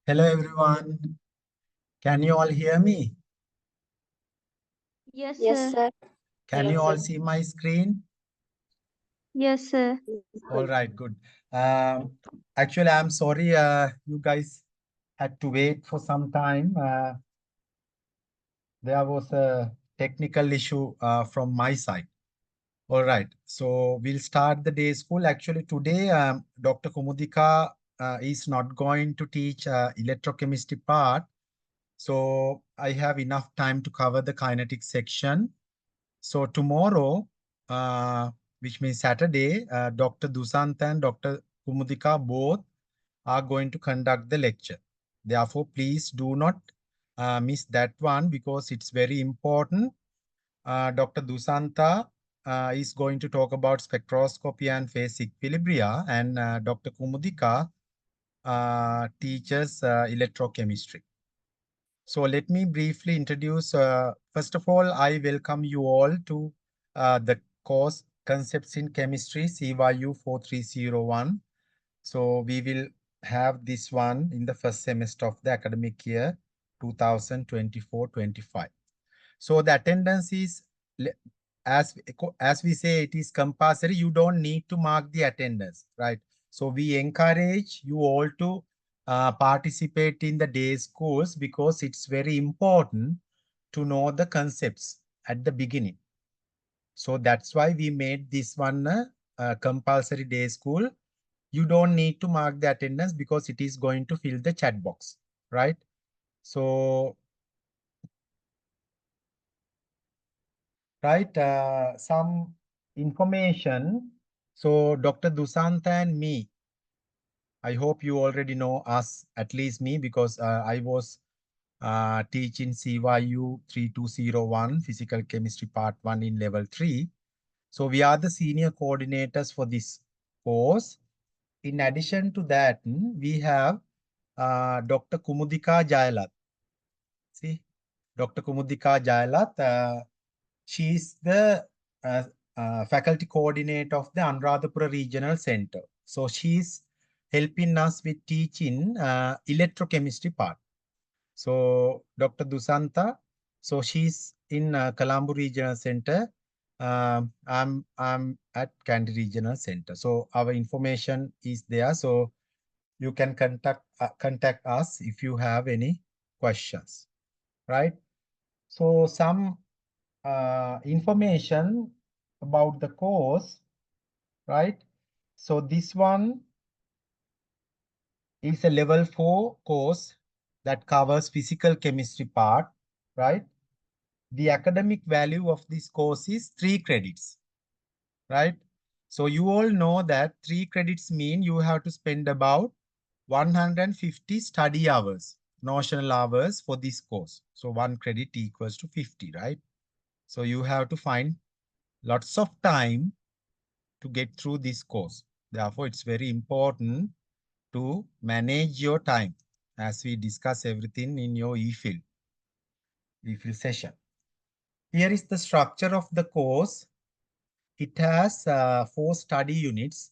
Hello everyone. Can you all hear me? Yes, Yes, sir. sir. Can you all see my screen? Yes, sir. All right, good. Um, Actually, I'm sorry you guys had to wait for some time. There was a technical issue from my side. All right, so we'll start the day school. Actually, today Dr. Kumudika is not going to teach electrochemistry part. So I have enough time to cover the kinetic section. So tomorrow, which means Saturday, Dr. Dusant and Dr. Kumudika both are going to conduct the lecture. Therefore, please do not miss that one because it's very important. Dr. Dusanta is going to talk about spectroscopy and phase equilibria, and Dr. Kumudika teaches electrochemistry. So let me briefly introduce. First of all, I welcome you all to the course Concepts in Chemistry CYU 4301. So we will have this one in the first semester of the academic year 2024-25. So the attendance is, as we say, it is compulsory. You don't need to mark the attendance, right? So we encourage you all to participate in the day's course because it's very important to know the concepts at the beginning. So that's why we made this one a compulsory day school. You don't need to mark the attendance because it is going to fill the chat box, right? So, right, some information. So Dr. Dusanta and me, I hope you already know us, at least me, because I was teaching CYU 3201, Physical Chemistry Part 1 in Level 3. So we are the senior coordinators for this course. In addition to that, we have Dr. Kumudika Jayalat. See, Dr. Kumudika Jayalat, she is the uh, faculty coordinator of the Anuradhapura Regional Center. So she is helping us with teaching electrochemistry part. So Dr. Dusanta, so she's in Colombo Regional Center. I'm at Kandy Regional Center. So our information is there. So you can contact us if you have any questions, right? So some information about the course, right? So this one is a level 4 course that covers physical chemistry part, right? The academic value of this course is 3 credits, right? So you all know that 3 credits mean you have to spend about 150 study hours, notional hours for this course. So 1 credit equals to 50, right? So you have to find lots of time to get through this course. Therefore, it's very important to manage your time as we discuss everything in your EFIL session. Here is the structure of the course. It has 4 study units.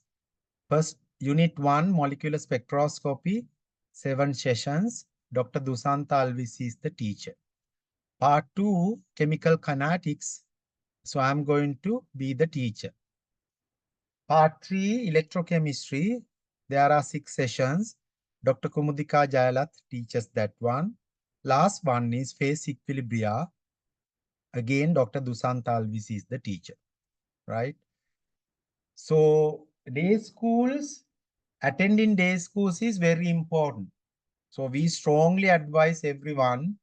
First, Unit 1, Molecular Spectroscopy, 7 sessions. Dr. Dusanta Alvis is the teacher. Part 2, Chemical Kinetics. So I'm going to be the teacher. Part 3, Electrochemistry. There are 6 sessions. Dr. Kumudika Jayalat teaches that one. Last one is Phase Equilibria. Again, Dr. Dusanta Alvis is the teacher, right? So day schools, attending day schools is very important. So we strongly advise everyone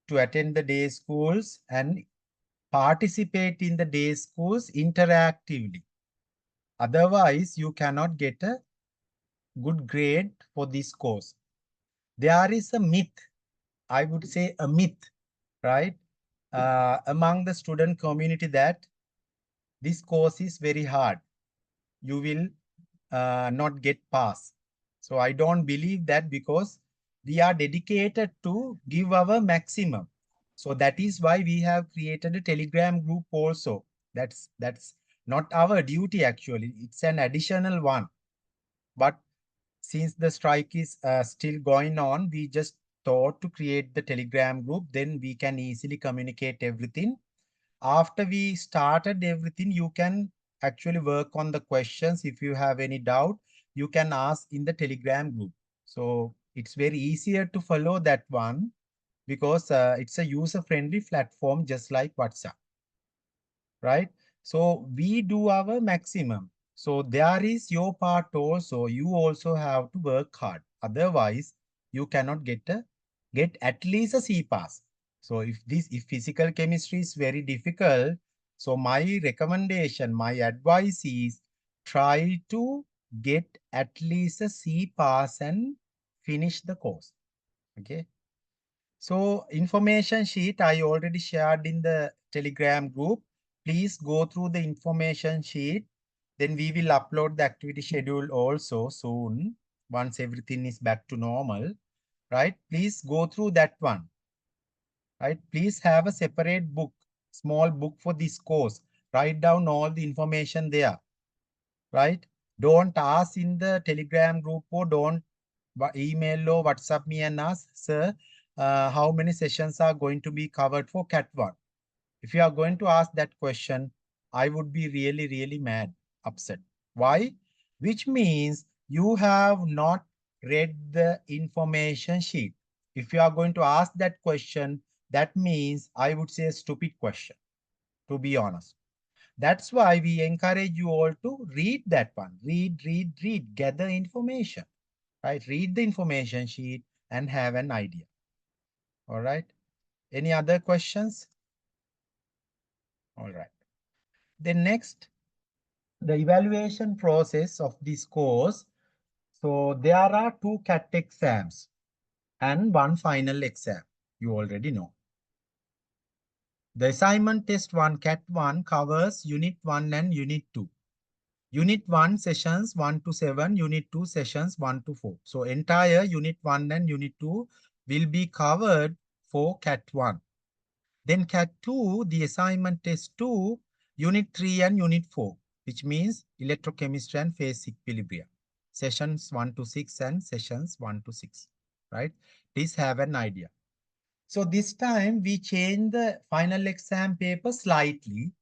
to attend the day schools and participate in the day schools interactively. Otherwise, you cannot get a good grade for this course. There is a myth, I would say a myth, right? Among the student community that this course is very hard. You will not get pass. So I don't believe that because we are dedicated to give our maximum. So that is why we have created a Telegram group also. That's not our duty actually. It's an additional one. But since the strike is still going on, we just thought to create the Telegram group. Then we can easily communicate everything. After we started everything, you can actually work on the questions. If you have any doubt, you can ask in the Telegram group. So it's very easier to follow that one because it's a user-friendly platform just like WhatsApp, right? So we do our maximum. So there is your part also. You also have to work hard. Otherwise, you cannot get at least a C pass. So if physical chemistry is very difficult, so my recommendation, my advice is try to get at least a C pass and finish the course. Okay. So information sheet I already shared in the Telegram group. Please go through the information sheet. Then we will upload the activity schedule also soon once everything is back to normal, right? Please go through that one, right? Please have a separate book, small book for this course. Write down all the information there, right? Don't ask in the Telegram group or don't email or WhatsApp me and ask, sir, how many sessions are going to be covered for Cat 1? If you are going to ask that question, I would be really, really mad, upset. Why? Which means you have not read the information sheet. If you are going to ask that question, that means I would say a stupid question, to be honest. That's why we encourage you all to read that one. Read, gather information, right? Read the information sheet and have an idea. All right. Any other questions? All right. Then next, the evaluation process of this course. So there are two CAT exams and one final exam. You already know. The assignment test 1, CAT 1 covers Unit 1 and Unit 2. Unit 1 sessions 1 to 7, Unit 2 sessions 1 to 4. So entire Unit 1 and Unit 2 will be covered for CAT 1. Then CAT 2, the assignment test 2, Unit 3 and Unit 4, which means electrochemistry and phase equilibrium. Sessions 1 to 6 and sessions 1 to 6, right? Please have an idea. So this time we change the final exam paper slightly.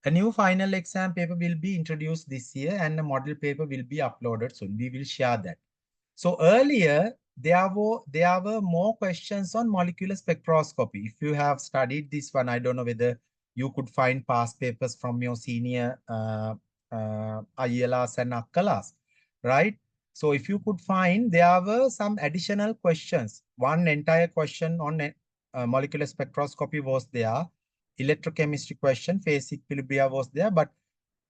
A new final exam paper will be introduced this year and a model paper will be uploaded soon. We will share that. So earlier, there were more questions on molecular spectroscopy. If you have studied this one, I don't know whether you could find past papers from your senior ILRs and ACCALAs, right? So if you could find, there were some additional questions. One entire question on molecular spectroscopy was there. Electrochemistry question, phase equilibria was there, but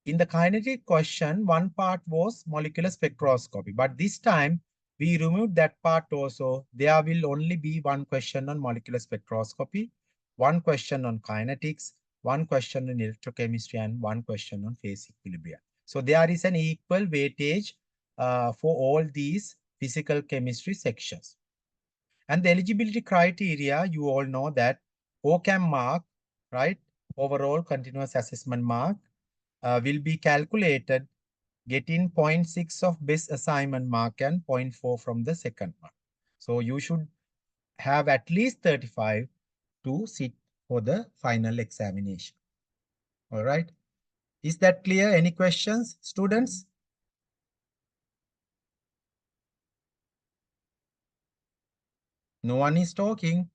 in the kinetic question, one part was molecular spectroscopy, but this time we removed that part also. There will only be one question on molecular spectroscopy, one question on kinetics, one question on electrochemistry, and one question on phase equilibria. So there is an equal weightage for all these physical chemistry sections. And the eligibility criteria, you all know that OCAM mark, right? Overall continuous assessment mark will be calculated getting zero 0.6 of best assignment mark and 0.4 from the second mark. So you should have at least 35 to sit for the final examination. All right. Is that clear? Any questions, students? No one is talking.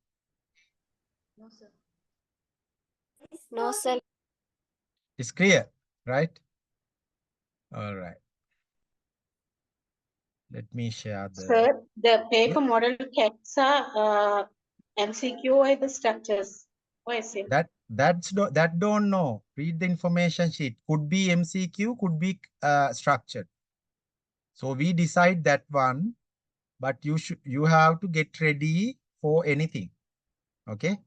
No, sir. It's clear, right? All right. Let me share the... Sir, the paper Yeah. model checks are MCQ or the structures. What is it? That don't know. Read the information sheet. Could be MCQ, could be structured. So we decide that one, but you have to get ready for anything. Okay.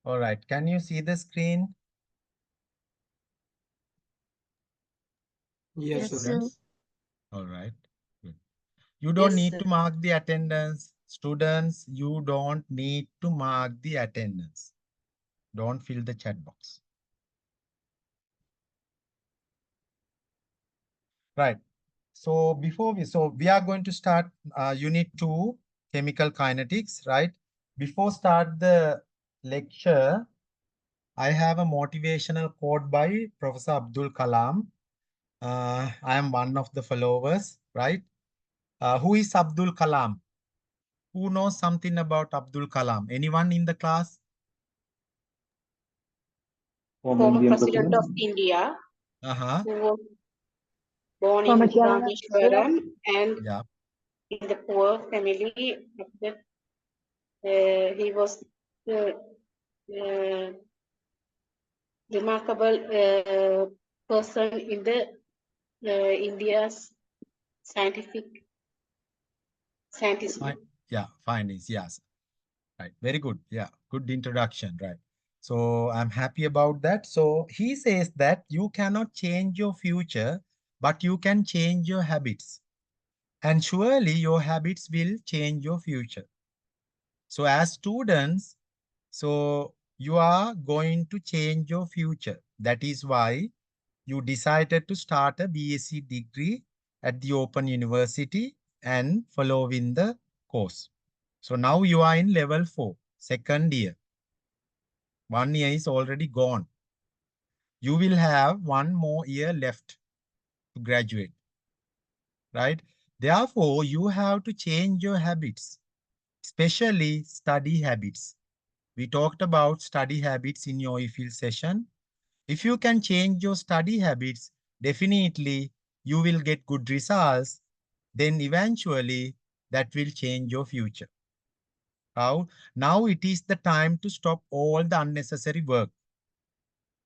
All right. Can you see the screen? Yes, Yes, sir. sir. Students? All right. Good. You don't Yes, need sir. to mark the attendance. Students, you don't need to mark the attendance. Don't fill the chat box. Right. So we are going to start unit 2, chemical kinetics, right? Before start the lecture, I have a motivational quote by Professor Abdul Kalam. I am one of the followers, right? Who is Abdul Kalam? Who knows something about Abdul Kalam? Anyone in the class? Former President of India, Uh-huh. who was born Former in chairman of India. Rameshwaram and Yeah. in the poor family. He was uh, remarkable person in the India's scientism. Fine. Yeah, findings. Yes. Right. Very good. Yeah. Good introduction. Right. So I'm happy about that. So he says that you cannot change your future, but you can change your habits. And surely your habits will change your future. So as students, so you are going to change your future. That is why you decided to start a BSc degree at the Open University and following the course. So now you are in level 4, second year. 1 year is already gone. You will have 1 more year left to graduate, right? Therefore, you have to change your habits, especially study habits. We talked about study habits in your EFIL session. If you can change your study habits, definitely you will get good results. Then eventually that will change your future. How? Now it is the time to stop all the unnecessary work.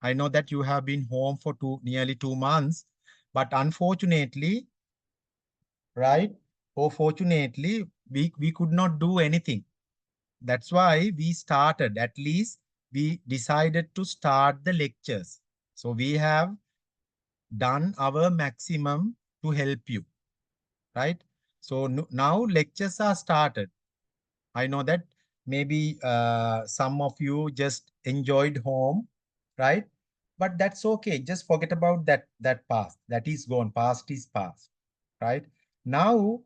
I know that you have been home for nearly 2 months, but unfortunately, right? Or fortunately, we could not do anything. That's why we started, at least we decided to start the lectures. So we have done our maximum to help you, right? So now lectures are started. I know that maybe some of you just enjoyed home, right? But that's okay. Just forget about that past. That is gone. Past is past, right? Now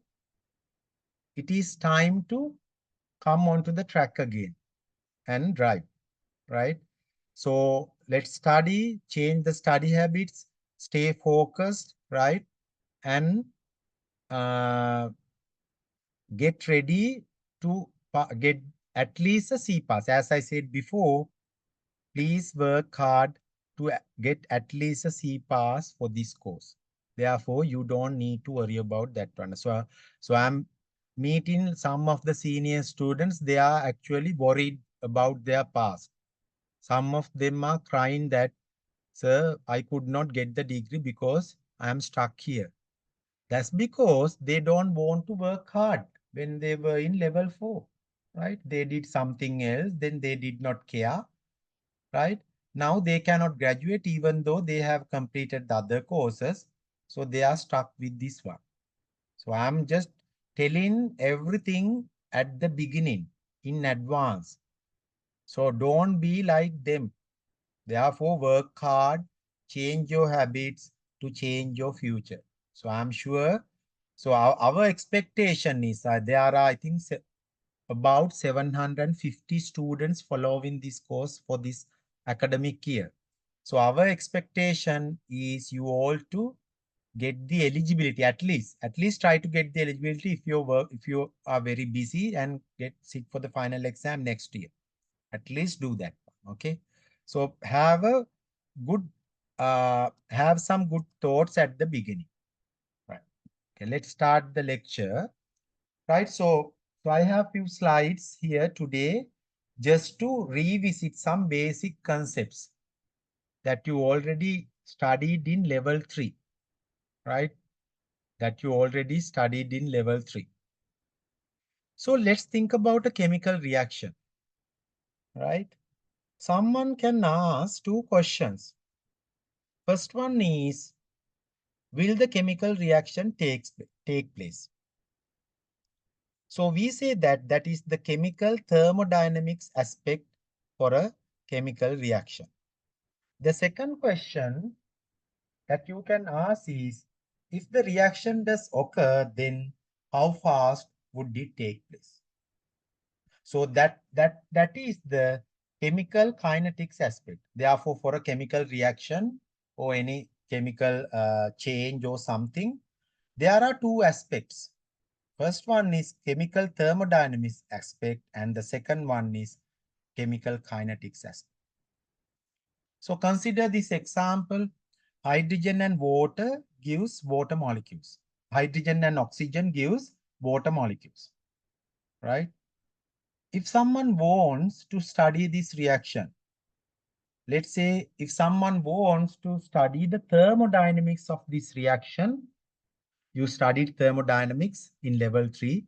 it is time to come onto the track again and drive, right? So let's study, change the study habits, stay focused, right? And uh, get ready to get at least a C pass. As I said before, please work hard to get at least a C pass for this course. Therefore, you don't need to worry about that one. So I'm meeting some of the senior students. They are actually worried about their past. Some of them are crying that, sir, I could not get the degree because I am stuck here. That's because they don't want to work hard when they were in level 4, right? They did something else, then they did not care, right? Now they cannot graduate even though they have completed the other courses. So they are stuck with this one. So I'm just telling everything at the beginning in advance. So don't be like them. Therefore, work hard, change your habits to change your future. So I'm sure. So our expectation is there are, I think, about 750 students following this course for this academic year. So our expectation is you all to get the eligibility, at least try to get the eligibility if you are very busy and sit for the final exam next year. At least do that. Okay. So good, have some good thoughts at the beginning. Right. Okay, let's start the lecture. Right. So I have few slides here today just to revisit some basic concepts that you already studied in level 3, right? That you already studied in level 3. So let's think about a chemical reaction, right? someone can ask two questions. First one is, will the chemical reaction take place? So we say that that is the chemical thermodynamics aspect for a chemical reaction. The second question that you can ask is, if the reaction does occur, then how fast would it take place? So that is the chemical kinetics aspect. Therefore, for a chemical reaction or any chemical change or something, there are two aspects. First one is chemical thermodynamics aspect, and the second one is chemical kinetics aspect. So consider this example. Hydrogen and water gives water molecules. Hydrogen and oxygen gives water molecules, right? If someone wants to study this reaction, let's say if someone wants to study the thermodynamics of this reaction, you studied thermodynamics in level 3,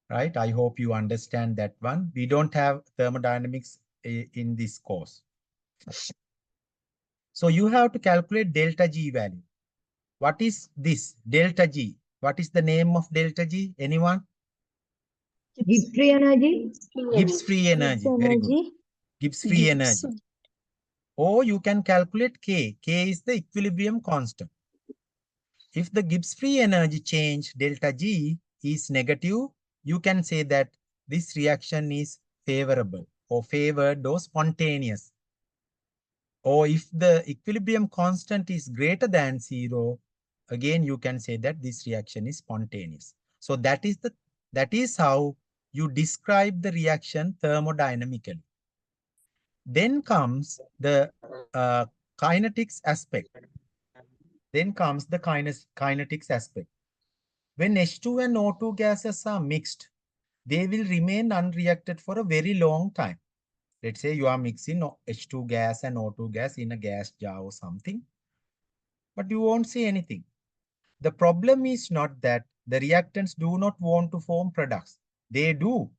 right? I hope you understand that one. We don't have thermodynamics in this course. So you have to calculate delta G value. What is this delta G? What is the name of delta G? Anyone? Gibbs free energy. Gibbs free energy. Very good. Energy. Gibbs free Gibbs. energy. Or you can calculate K. K is the equilibrium constant. If the Gibbs free energy change delta G is negative, you can say that this reaction is favorable or favored or spontaneous. Or if the equilibrium constant is greater than 0, again you can say that this reaction is spontaneous. So that is how you describe the reaction thermodynamically. Then comes the kinetics aspect. Kinetics aspect. When H2 and O2 gases are mixed, they will remain unreacted for a very long time. Let's say you are mixing H2 gas and O2 gas in a gas jar or something, but you won't see anything. The problem is not that the reactants do not want to form products. They do.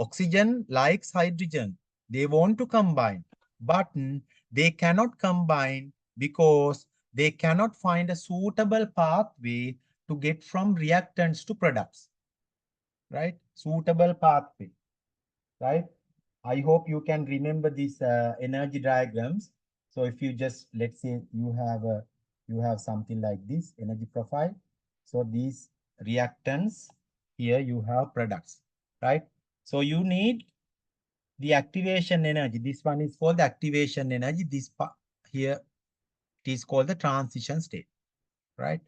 Oxygen likes hydrogen. They want to combine, but they cannot combine because they cannot find a suitable pathway to get from reactants to products, right? Suitable pathway, right? I hope you can remember these energy diagrams. So if you just, let's say you have something like this energy profile. So these reactants, here you have products, right? So you need the activation energy. This one is called the activation energy. This part here, it is called the transition state, right?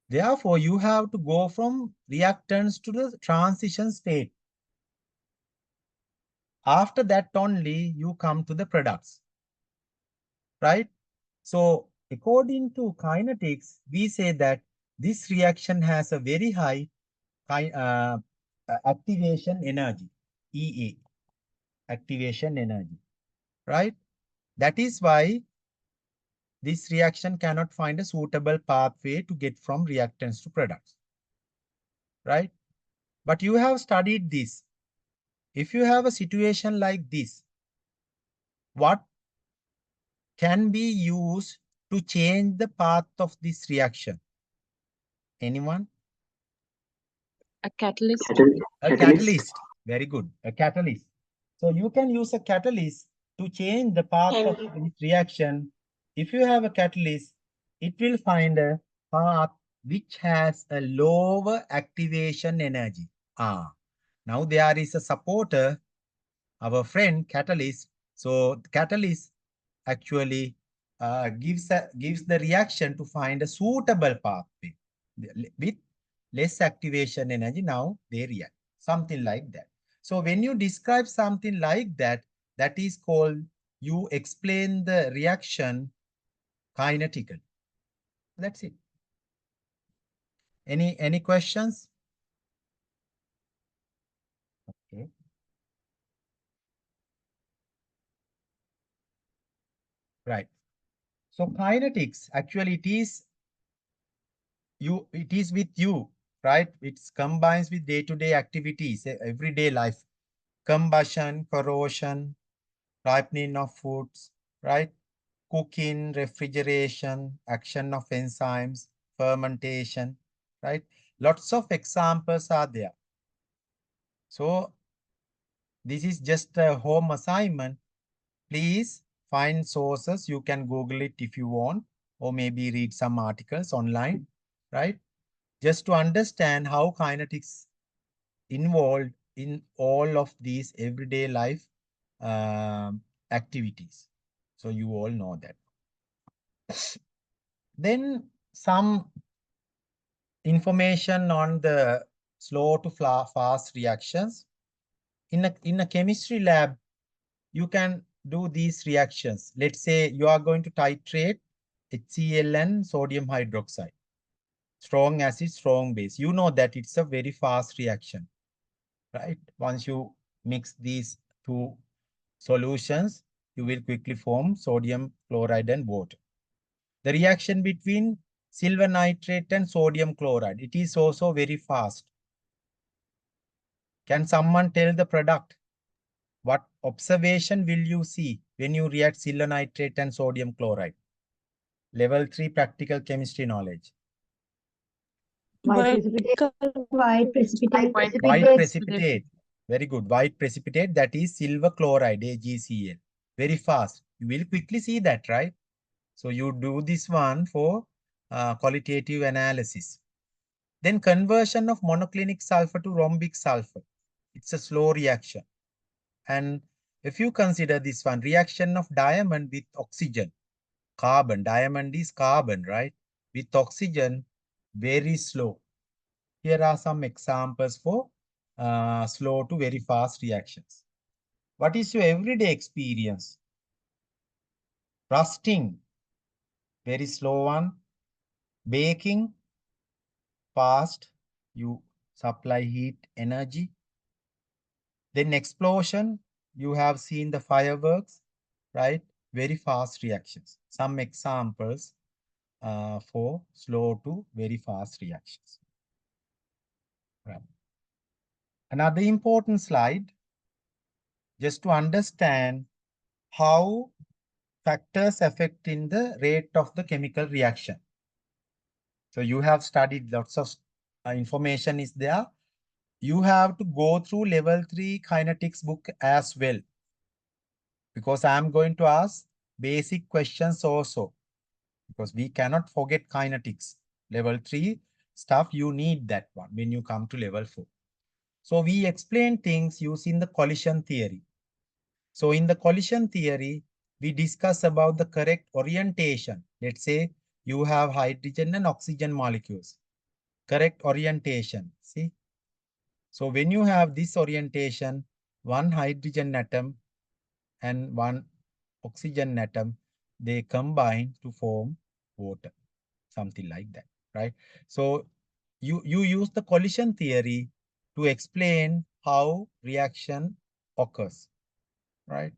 Therefore, you have to go from reactants to the transition state. After that only you come to the products, right? So according to kinetics, we say that this reaction has a very high activation energy, EA, activation energy, right? That is why this reaction cannot find a suitable pathway to get from reactants to products, right? But you have studied this. If you have a situation like this, what can be used to change the path of this reaction? Anyone? A catalyst. A catalyst. Very good. A catalyst. So you can use a catalyst to change the path of this reaction. If you have a catalyst, it will find a path which has a lower activation energy. Now there is a supporter, our friend catalyst. So the catalyst actually gives the reaction to find a suitable pathway with less activation energy. Now they react, something like that. So when you describe something like that, that is called, you explain the reaction kinetically. That's it. Any questions? Okay. Right. So kinetics, actually it is with you, right? It combines with day-to-day activities, everyday life, combustion, corrosion, ripening of foods, right? Cooking, refrigeration, action of enzymes, fermentation, right? Lots of examples are there. So this is just a home assignment. Please find sources. You can Google it if you want, or maybe read some articles online, right? Just to understand how kinetics involved in all of these everyday life activities. So you all know that. Then some information on the slow to fast reactions. In a chemistry lab, you can do these reactions. Let's say you are going to titrate HCl and sodium hydroxide. Strong acid, strong base. You know that it's a very fast reaction, right? Once you mix these two solutions, you will quickly form sodium chloride and water. The reaction between silver nitrate and sodium chloride, it is also very fast. Can someone tell the product? What observation will you see when you react silver nitrate and sodium chloride? Level 3 practical chemistry knowledge. White precipitate. White precipitate. Very good. White precipitate, that is silver chloride, AgCl. Very fast. You will quickly see that, right? So you do this one for qualitative analysis. Then conversion of monoclinic sulfur to rhombic sulfur. It's a slow reaction. And if you consider this one, reaction of diamond with oxygen, carbon, diamond is carbon, right? With oxygen, very slow. Here are some examples for slow to very fast reactions. What is your everyday experience? Rusting, very slow one. Baking, fast, you supply heat, energy. Then explosion, you have seen the fireworks, right? Very fast reactions. Some examples for slow to very fast reactions. Right. Another important slide, just to understand how factors affect in the rate of the chemical reaction. So you have studied lots of information is there. You have to go through level 3 kinetics book as well, because I'm going to ask basic questions also, because we cannot forget kinetics. Level 3 stuff, you need that one when you come to level 4. So we explain things using the collision theory. So in the collision theory, we discuss about the correct orientation. Let's say you have hydrogen and oxygen molecules. Correct orientation, see? So when you have this orientation, one hydrogen atom and one oxygen atom, they combine to form water, something like that, right? So you use the collision theory to explain how reaction occurs, right?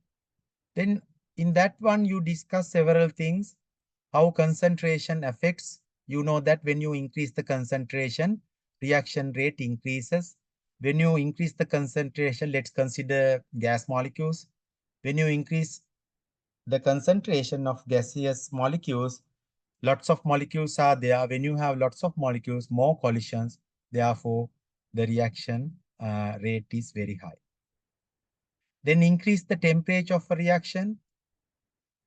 Then in that one, you discuss several things, how concentration affects. You know that when you increase the concentration, reaction rate increases. When you increase the concentration, let's consider gas molecules. When you increase the concentration of gaseous molecules, lots of molecules are there. When you have lots of molecules, more collisions, therefore the reaction rate is very high. Then increase the temperature of a reaction.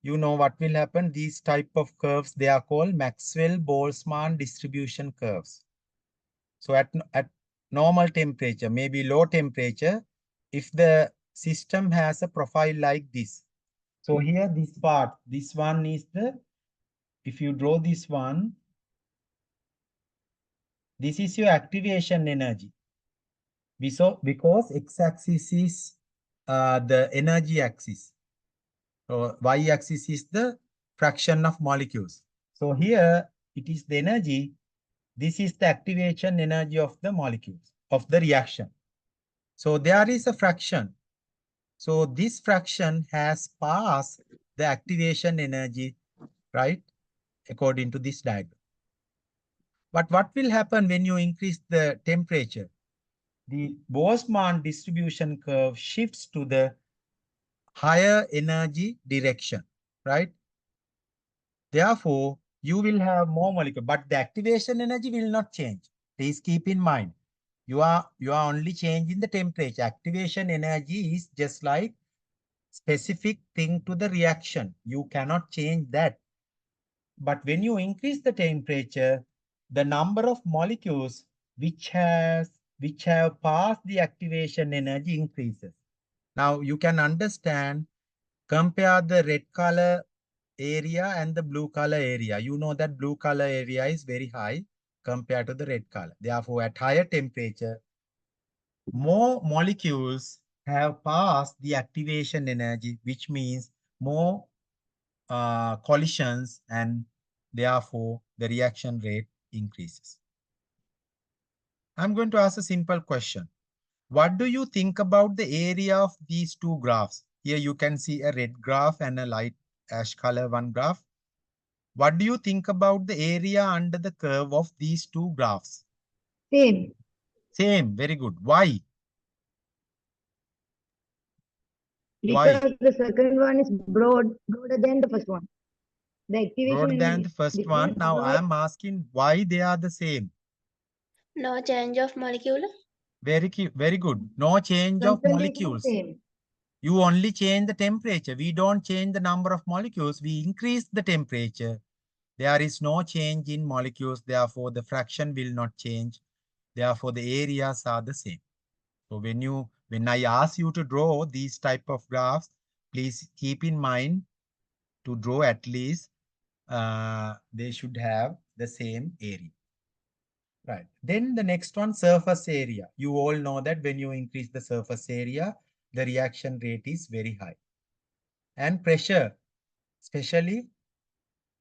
You know what will happen. These type of curves, they are called Maxwell-Boltzmann distribution curves. So at normal temperature, maybe low temperature, if the system has a profile like this. So here, this part, this one is the, if you draw this one, this is your activation energy. Because x-axis is the energy axis. So y-axis is the fraction of molecules. So here it is the energy. This is the activation energy of the molecules, of the reaction. So there is a fraction. So this fraction has passed the activation energy, right? According to this diagram. But what will happen when you increase the temperature? The Boltzmann distribution curve shifts to the higher energy direction, right? Therefore, you will have more molecule, but the activation energy will not change. Please keep in mind, you are only changing the temperature. Activation energy is just like specific thing to the reaction. You cannot change that. But when you increase the temperature, the number of molecules which have passed the activation energy increases. Now you can understand, compare the red color area and the blue color area. You know that blue color area is very high compared to the red color. Therefore, at higher temperature, more molecules have passed the activation energy, which means more collisions, and therefore the reaction rate increases. I'm going to ask a simple question. What do you think about the area of these two graphs? Here you can see a red graph and a light ash color one graph. What do you think about the area under the curve of these two graphs? Same. Same, very good. Why? Because the second one is broader than the first one. The activation Broader than energy the first is one. Now I lower. am asking why they are the same. No change of molecule. Very good. No change of Concentration is molecules. same. You only change the temperature. We don't change the number of molecules. We increase the temperature. There is no change in molecules. Therefore, the fraction will not change. Therefore, the areas are the same. So when I ask you to draw these type of graphs, please keep in mind to draw at least they should have the same area. Right. Then the next one, surface area. You all know that when you increase the surface area, the reaction rate is very high. And pressure, especially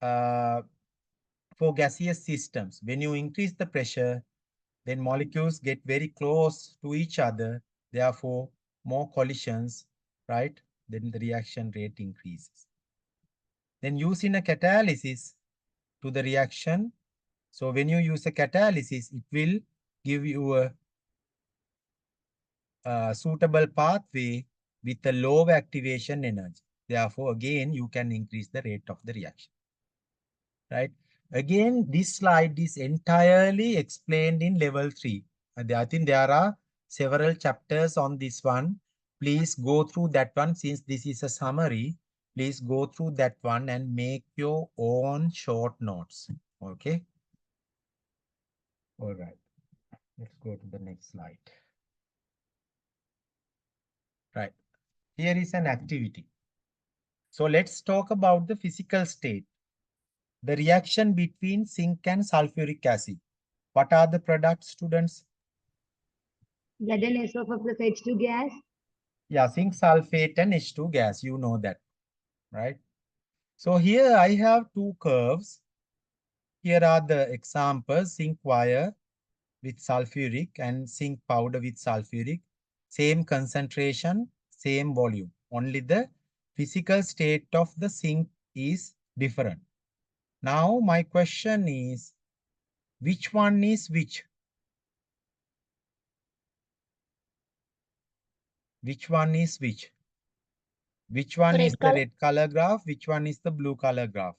for gaseous systems. When you increase the pressure, then molecules get very close to each other. Therefore, more collisions, right? Then the reaction rate increases. Then using a catalysis to the reaction. So when you use a catalysis, it will give you a suitable pathway with a low activation energy. Therefore, again, you can increase the rate of the reaction, right? Again, this slide is entirely explained in level 3. I think there are several chapters on this one. Please go through that one. Since this is a summary, please go through that one and make your own short notes. Okay. All right. Let's go to the next slide. Right. Here is an activity. So let's talk about the physical state. The reaction between zinc and sulfuric acid. What are the products, students? ZnSO4 plus H2 gas. Yeah, zinc sulfate and H2 gas. You know that, right? So here I have two curves. Here are the examples, zinc wire with sulfuric and zinc powder with sulfuric. Same concentration, same volume. Only the physical state of the zinc is different. Now my question is, which one is which? Which one is which? Which one Red is the color. red color graph? Which one is the blue color graph?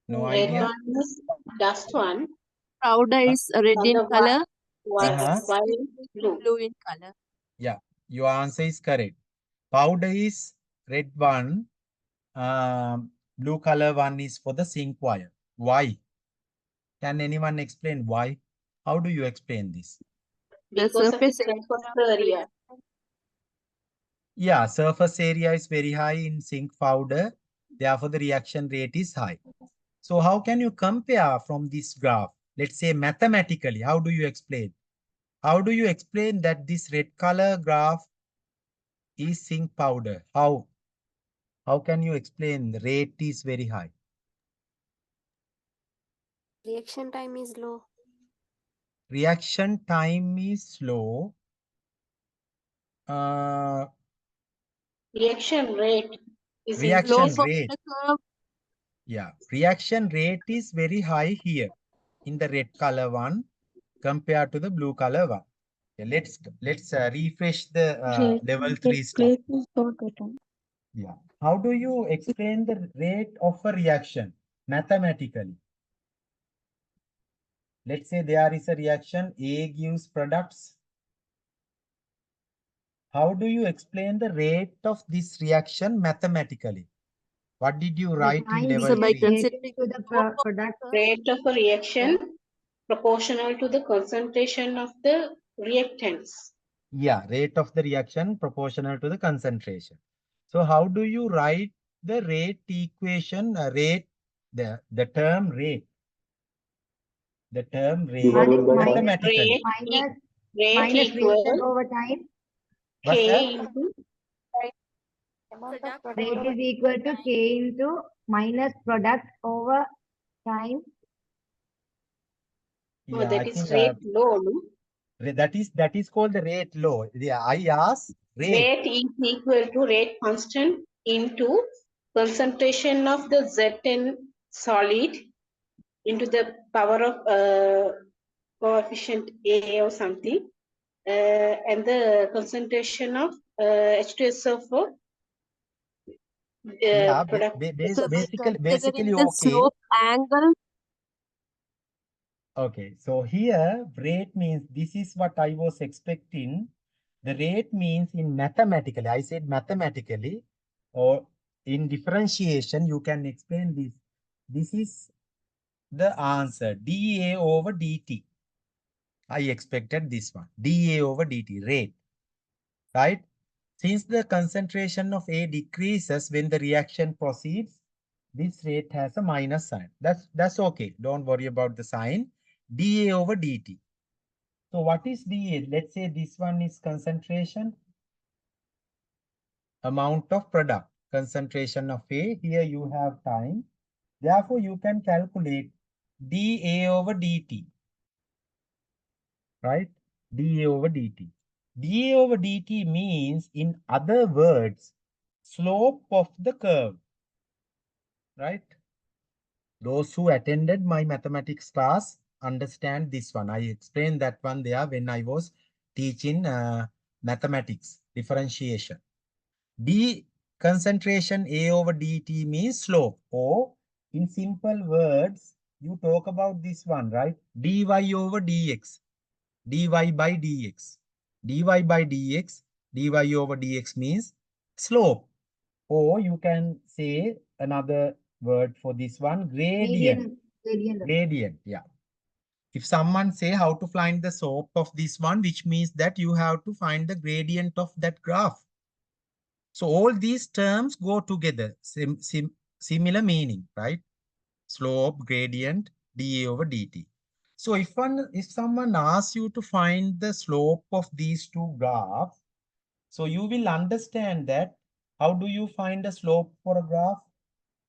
No Red idea? one is dust one. Powder is red in The color. White, Uh-huh. white, blue. Blue in color. Yeah, your answer is correct. Powder is red one. Blue color one is for the zinc wire. Why? Can anyone explain why? How do you explain this? The Because of the surface area. surface area. Yeah, surface area is very high in zinc powder. Therefore, the reaction rate is high. So how can you compare from this graph? Let's say mathematically, how do you explain? How do you explain that this red color graph is zinc powder? How? How can you explain the rate is very high? Reaction time is low. Reaction time is slow. Reaction rate is Reaction Slope of rate. the curve. Yeah, reaction rate is very high here in the red color one. compared to the blue color one. Okay, let's refresh the level 3 stuff. Yeah. How do you explain the rate of a reaction mathematically? Let's say there is a reaction, A gives products. How do you explain the rate of this reaction mathematically? What did you write in time level So by 3? considering to the scope of product. the Rate of a reaction proportional to the concentration of the reactants. Yeah, rate of the reaction proportional to the concentration. So how do you write the rate equation, the term rate? The term rate Divided by mathematically. minus Rate minus equal reaction over time. What's that? K into Rate is equal to K into minus product over time. oh, Yeah, I that is think rate low. No? that is called the rate law. Yeah, I asked rate. Rate is equal to rate constant into concentration of the Z10 solid into the power of coefficient A or something, and the concentration of H2SO4 Yeah, product. so by basically considering the okay. slope angle, Okay, so here rate means this is what I was expecting. The rate means in mathematically, I said mathematically, or in differentiation, you can explain this. This is the answer, dA over dt. I expected this one, dA over dt, rate, right? Since the concentration of A decreases when the reaction proceeds, this rate has a minus sign. That's okay. Don't worry about the sign. dA over dt. So what is dA? Let's say this one is concentration, amount of product, concentration of A. Here you have time. Therefore, you can calculate dA over dt, right? dA over dt. dA over dt means, in other words, slope of the curve, right? Those who attended my mathematics class understand this one. I explained that one there when I was teaching mathematics, differentiation. D concentration A over dt means slope, or in simple words, you talk about this one, right? dy over dx, dy by dx, dy by dx, dy over dx means slope, or you can say another word for this one, gradient. Gradient, yeah. If someone say how to find the slope of this one, which means that you have to find the gradient of that graph. So all these terms go together, similar meaning, right? Slope, gradient, dA over dt. So if someone asks you to find the slope of these two graphs, so you will understand that how do you find the slope for a graph?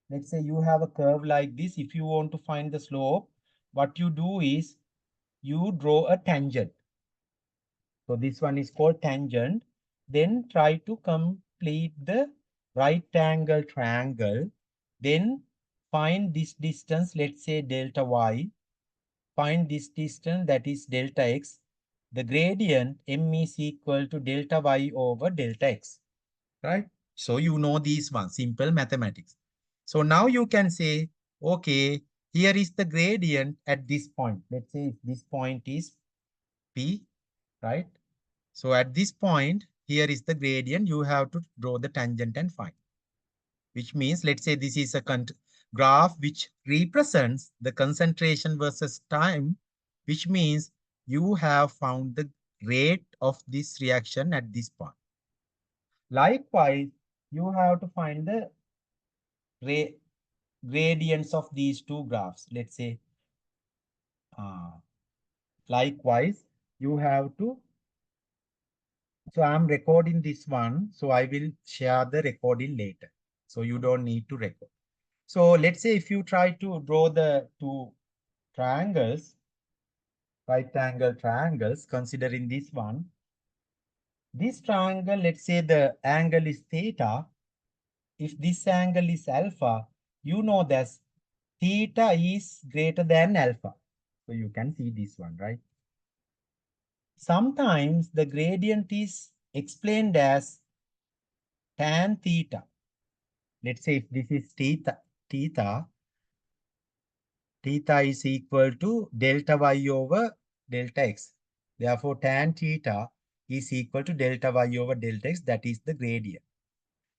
Let's say you have a curve like this. If you want to find the slope, what you do is you draw a tangent. So this one is called tangent. Then try to complete the right angle triangle. Then find this distance, let's say delta y. Find this distance, that is delta x. The gradient m is equal to delta y over delta x, right? So you know these ones, simple mathematics. So now you can say, okay, here is the gradient at this point. Let's say this point is P, right? So at this point, here is the gradient. You have to draw the tangent and find, which means, let's say this is a graph which represents the concentration versus time, which means you have found the rate of this reaction at this point. Likewise, you have to find the gradients of these two graphs. Let's say, likewise, you have to. So I'm recording this one, so I will share the recording later. So you don't need to record. So let's say if you try to draw the two triangles, right angle triangles, considering this one. This triangle, let's say the angle is theta. If this angle is alpha, you know that theta is greater than alpha. So you can see this one, right? Sometimes the gradient is explained as tan theta. Let's say if this is theta is equal to delta y over delta x. Therefore, tan theta is equal to delta y over delta x. That is the gradient.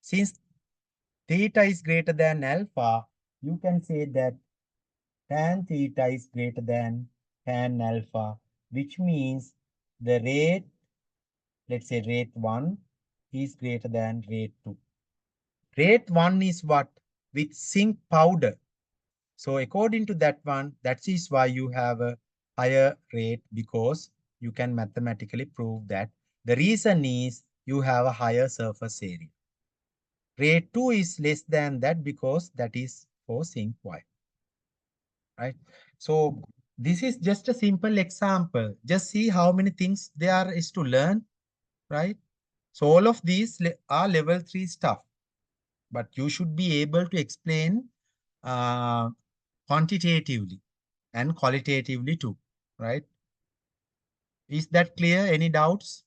Since theta is greater than alpha, you can say that tan theta is greater than tan alpha, which means the rate, let's say rate 1 is greater than rate 2. Rate 1 is what? With zinc powder. So according to that one, that is why you have a higher rate, because you can mathematically prove that. The reason is you have a higher surface area. Rate 2 is less than that because that is for zinc wire. Right? So this is just a simple example. Just see how many things there is to learn, right? So all of these are level 3 stuff, but you should be able to explain quantitatively and qualitatively too, right? Is that clear? Any doubts?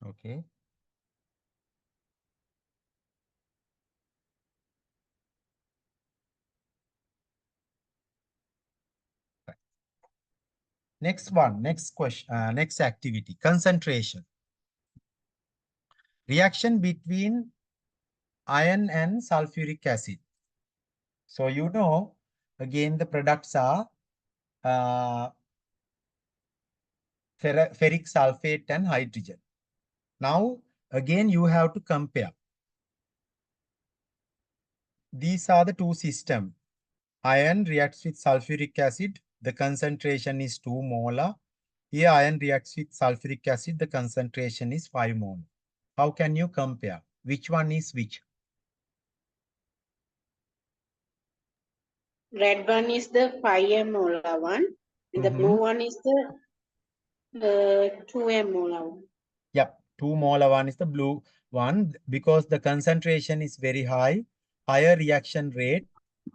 Okay. Next one, next question, next activity, concentration. Reaction between iron and sulfuric acid. So you know, again, the products are ferric sulfate and hydrogen. Now, again, you have to compare. These are the two systems. Iron reacts with sulfuric acid. The concentration is 2 molar. Here, iron reacts with sulfuric acid. The concentration is 5 molar. How can you compare? Which one is which? Red one is the 5 molar one, and the blue one is the 2 molar one. Yep, 2 molar one is the blue one because the concentration is very high, higher reaction rate.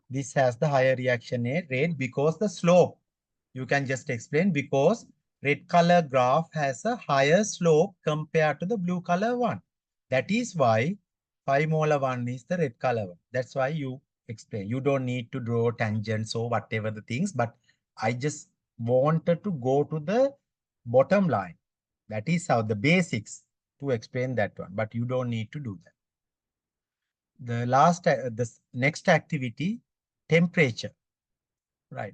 This has the higher reaction rate because the slope. You can just explain because red color graph has a higher slope compared to the blue color one. That is why 5 molar one is the red color one. That's why you explain. You don't need to draw tangents or whatever the things, but I just wanted to go to the bottom line. That is how the basics to explain that one, but you don't need to do that. The next activity, temperature, right?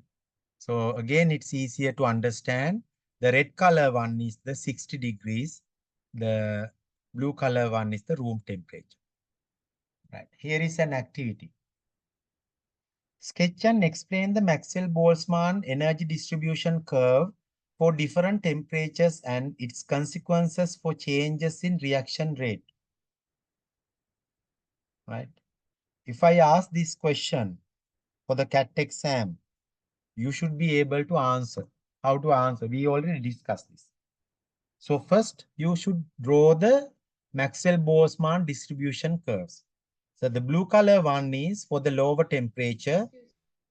So again, it's easier to understand. The red color one is the 60 degrees. The blue color one is the room temperature. Right. Here is an activity. Sketch and explain the Maxwell-Boltzmann energy distribution curve for different temperatures and its consequences for changes in reaction rate. Right. If I ask this question for the CAT exam, you should be able to answer. How to answer? We already discussed this. So first, you should draw the Maxwell-Boltzmann distribution curves. So the blue color one is for the lower temperature.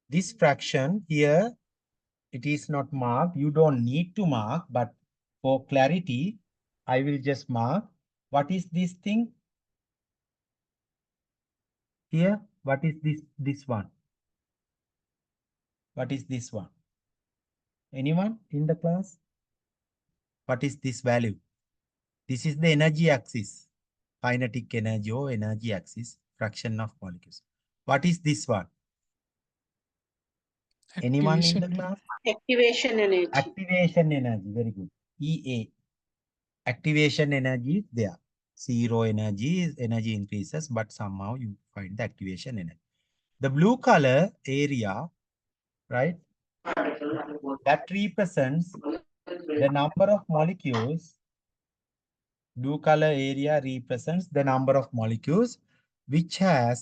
This fraction here, it is not marked. You don't need to mark, but for clarity, I will just mark. What is this thing? Here, what is this one? What is this one? Anyone in the class? What is this value? This is the energy axis, kinetic energy or energy axis, fraction of molecules. What is this one? Anyone in the class? Activation energy. Activation energy, very good. EA. Activation energy is there. Zero energy is energy increases, but somehow you find the activation energy. The blue color area, right? That represents the number of molecules. Blue color area represents the number of molecules which have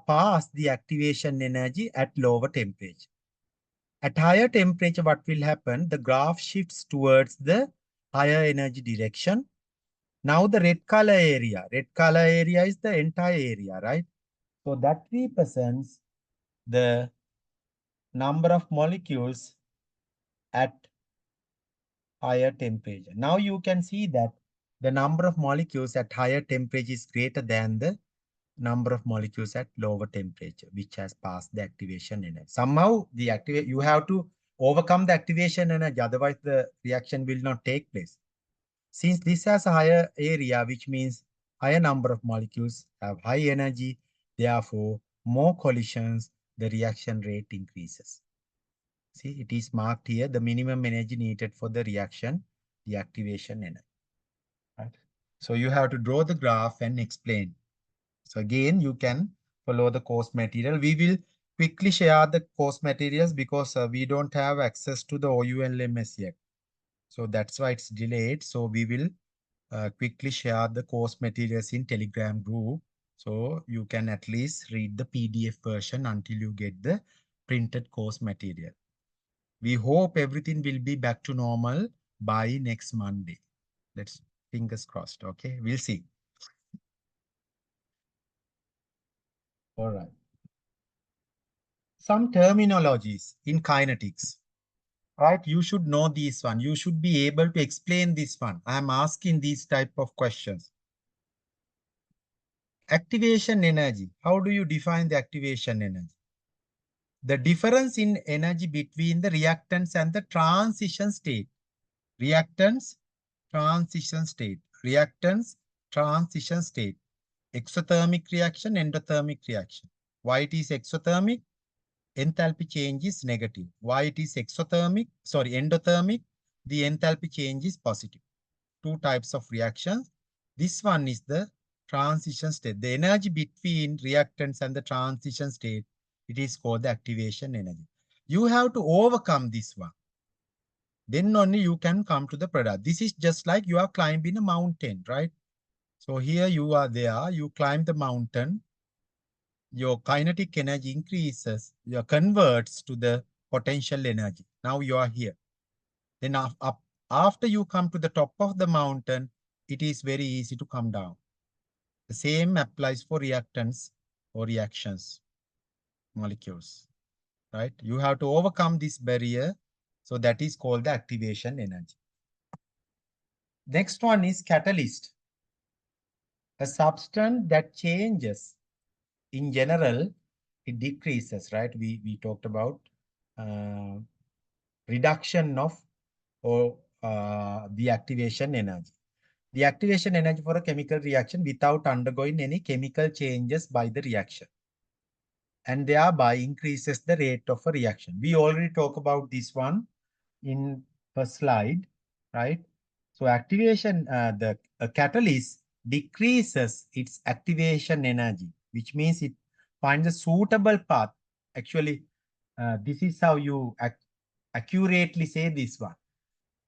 passed the activation energy at lower temperature. At higher temperature, what will happen? The graph shifts towards the higher energy direction. Now the red color area is the entire area, right? So that represents the number of molecules at higher temperature. Now you can see that the number of molecules at higher temperature is greater than the number of molecules at lower temperature, which has passed the activation energy. Somehow you have to overcome the activation energy, otherwise the reaction will not take place. Since this has a higher area, which means higher number of molecules have high energy, therefore more collisions, the reaction rate increases. See, it is marked here, the minimum energy needed for the reaction, the activation energy. Right? So you have to draw the graph and explain. So again, you can follow the course material. We will quickly share the course materials because we don't have access to the OULMS yet. So that's why it's delayed. So we will quickly share the course materials in Telegram group. So you can at least read the PDF version until you get the printed course material. We hope everything will be back to normal by next Monday. Let's fingers crossed. Okay, we'll see. All right. Some terminologies in kinetics, right? You should know this one. You should be able to explain this one. I'm asking these type of questions. Activation energy. How do you define the activation energy? The difference in energy between the reactants and the transition state. Reactants, transition state. Reactants, transition state. Exothermic reaction, endothermic reaction. Why it is exothermic? Enthalpy change is negative. Why it is endothermic? The enthalpy change is positive. Two types of reactions. This one is the transition state. The energy between reactants and the transition state, it is called the activation energy. You have to overcome this one. Then only you can come to the product. This is just like you are climbing a mountain, right? So here you are there, you climb the mountain, your kinetic energy increases, you converts to the potential energy. Now you are here. Then after you come to the top of the mountain, it is very easy to come down. The same applies for reactants or reactions, molecules, right? You have to overcome this barrier. So that is called the activation energy. Next one is catalyst. A substance that changes, in general, it decreases, right? We talked about reduction of the activation energy. The activation energy for a chemical reaction without undergoing any chemical changes by the reaction, and thereby increases the rate of a reaction. We already talked about this one in first slide, right? So activation, the catalyst decreases its activation energy, which means it finds a suitable path. Actually, this is how you accurately say this one.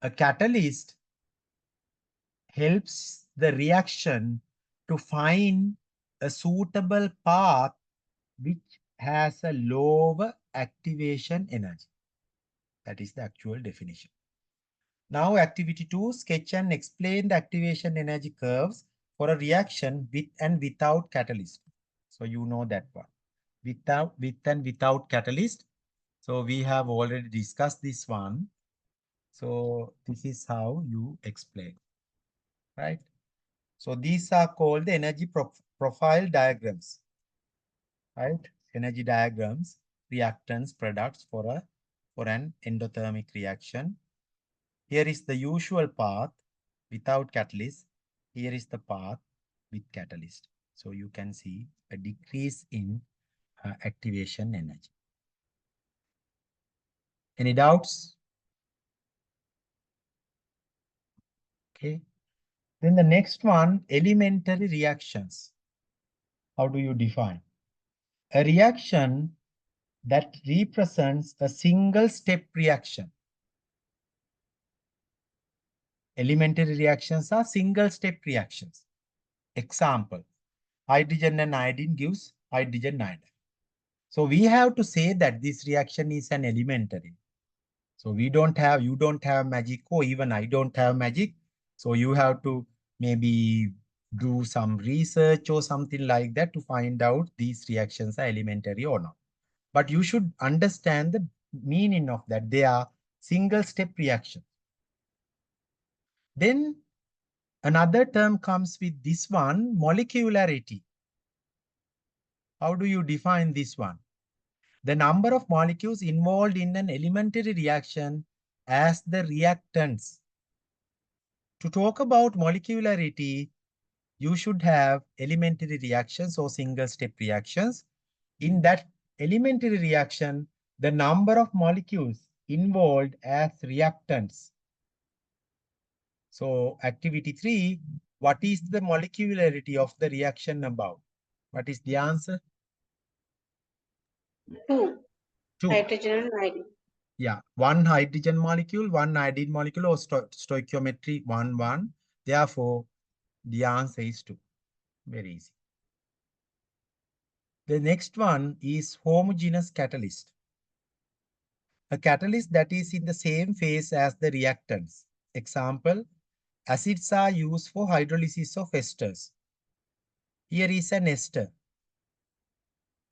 A catalyst helps the reaction to find a suitable path which has a lower activation energy. That is the actual definition. Now, activity 2, sketch and explain the activation energy curves for a reaction with and without catalyst. So you know that one. With and without catalyst. So we have already discussed this one. So this is how you explain, right? So these are called the energy profile diagrams, right? Energy diagrams, reactants, products for an endothermic reaction. Here is the usual path without catalyst. Here is the path with catalyst. So you can see a decrease in activation energy. Any doubts? Okay. Then the next one, elementary reactions. How do you define? A reaction that represents a single step reaction. Elementary reactions are single step reactions. Example, hydrogen and iodine gives hydrogen iodide. So we have to say that this reaction is an elementary. So you don't have magic, or even I don't have magic. So you have to maybe do some research or something like that to find out these reactions are elementary or not. But you should understand the meaning of that. They are single step reaction. Then another term comes with this one, molecularity. How do you define this one? The number of molecules involved in an elementary reaction as the reactants. To talk about molecularity, you should have elementary reactions or single step reactions. In that elementary reaction, the number of molecules involved as reactants. So activity 3, what is the molecularity of the reaction above? What is the answer? 2. 2. Hydrogen and iodine. Yeah, one hydrogen molecule, one iodine molecule, or stoichiometry 1, 1. Therefore, the answer is 2. Very easy. The next one is homogeneous catalyst. A catalyst that is in the same phase as the reactants. Example, acids are used for hydrolysis of esters. Here is an ester.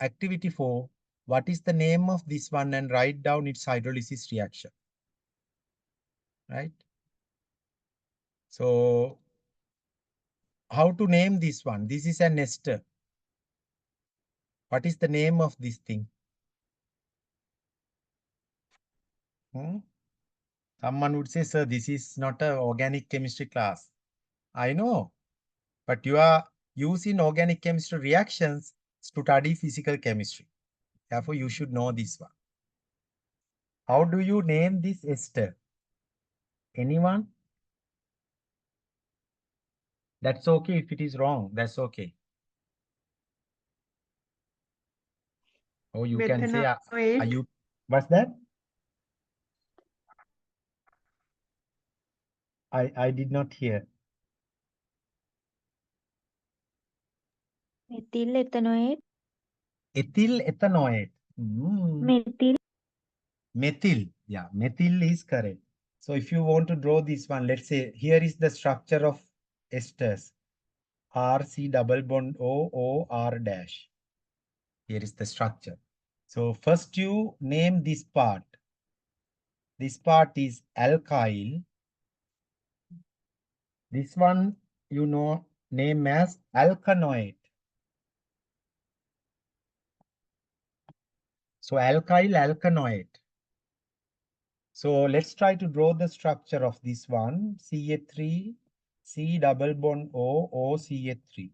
Activity 4, what is the name of this one, and write down its hydrolysis reaction. Right? So, how to name this one? This is an ester. What is the name of this thing? Someone would say, sir, this is not an organic chemistry class. I know, but you are using organic chemistry reactions to study physical chemistry. Therefore, you should know this one. How do you name this ester? Anyone? That's okay if it is wrong. That's okay. Or you can say, are you, what's that? I did not hear. Methyl ethanoate. Ethyl ethanoate. Methyl. Methyl. Yeah, methyl is correct. So if you want to draw this one, let's say here is the structure of esters. RC double bond O R dash. Here is the structure. So first you name this part. This part is alkyl. This one you know name as alkanoate. So alkyl alkanoate. So let's try to draw the structure of this one. CH3, C double bond O CH3.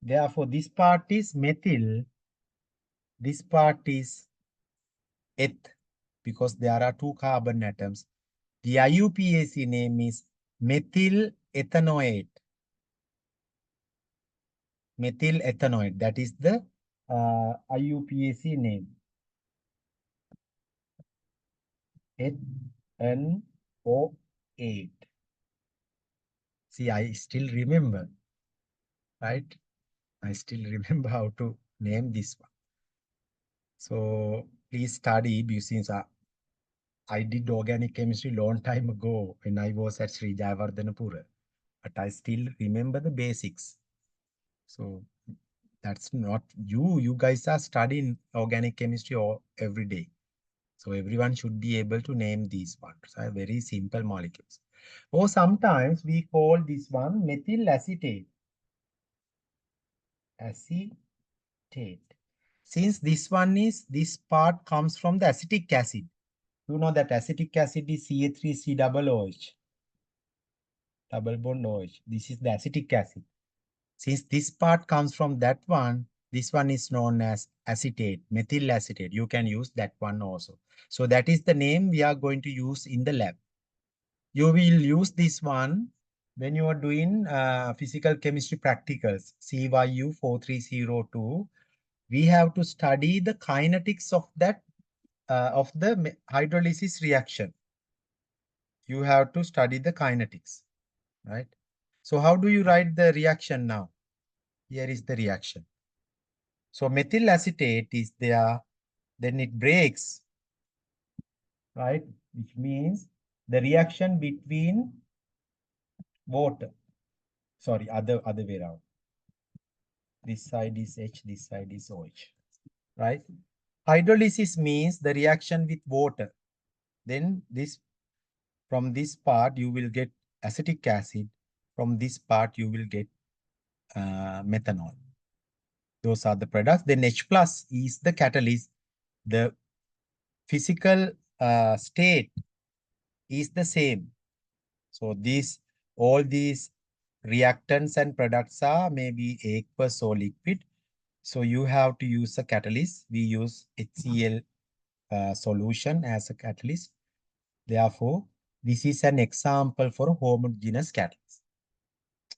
Therefore, this part is methyl. This part is eth, because there are 2 carbon atoms. The IUPAC name is methyl ethanoate. Methyl ethanoate. That is the IUPAC name. ethanoate. See, I still remember, right? I still remember how to name this one. So please study, since I did organic chemistry long time ago when I was at Sri Jayawardhanapura, but I still remember the basics. So that's not you. You guys are studying organic chemistry every day. So everyone should be able to name these ones. So very simple molecules. Or sometimes we call this one methyl acetate. Acetate. Since this one is, this part comes from the acetic acid. You know that acetic acid is CH3C double OH. Double bond OH. This is the acetic acid. Since this part comes from that one, this one is known as acetate, methyl acetate. You can use that one also. So that is the name we are going to use in the lab. You will use this one when you are doing physical chemistry practicals, CYU 4302. We have to study the kinetics of that, of the hydrolysis reaction. You have to study the kinetics, right? So how do you write the reaction now? Here is the reaction. So methyl acetate is there, then it breaks, right? Which means the reaction between water. Sorry, other way around. This side is H, this side is OH, right? Hydrolysis means the reaction with water. Then from this part, you will get acetic acid. From this part, you will get methanol. Those are the products. Then H plus is the catalyst. The physical state is the same. So all these reactants and products are maybe aqueous or liquid. So you have to use a catalyst. We use HCl solution as a catalyst. Therefore, this is an example for a homogeneous catalyst.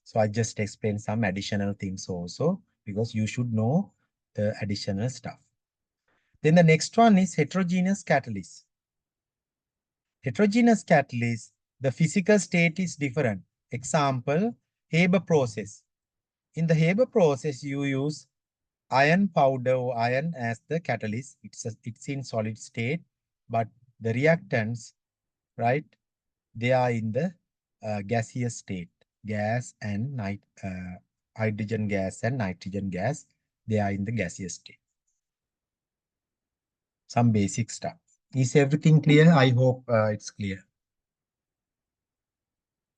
So I just explained some additional things also because you should know the additional stuff. Then the next one is heterogeneous catalyst. Heterogeneous catalyst, the physical state is different. Example, Haber process. In the Haber process, you use iron powder or iron as the catalyst. It's in solid state, but the reactants, right, they are in the gaseous state. Gas and hydrogen gas and nitrogen gas, they are in the gaseous state. Some basic stuff. Is everything clear? I hope it's clear.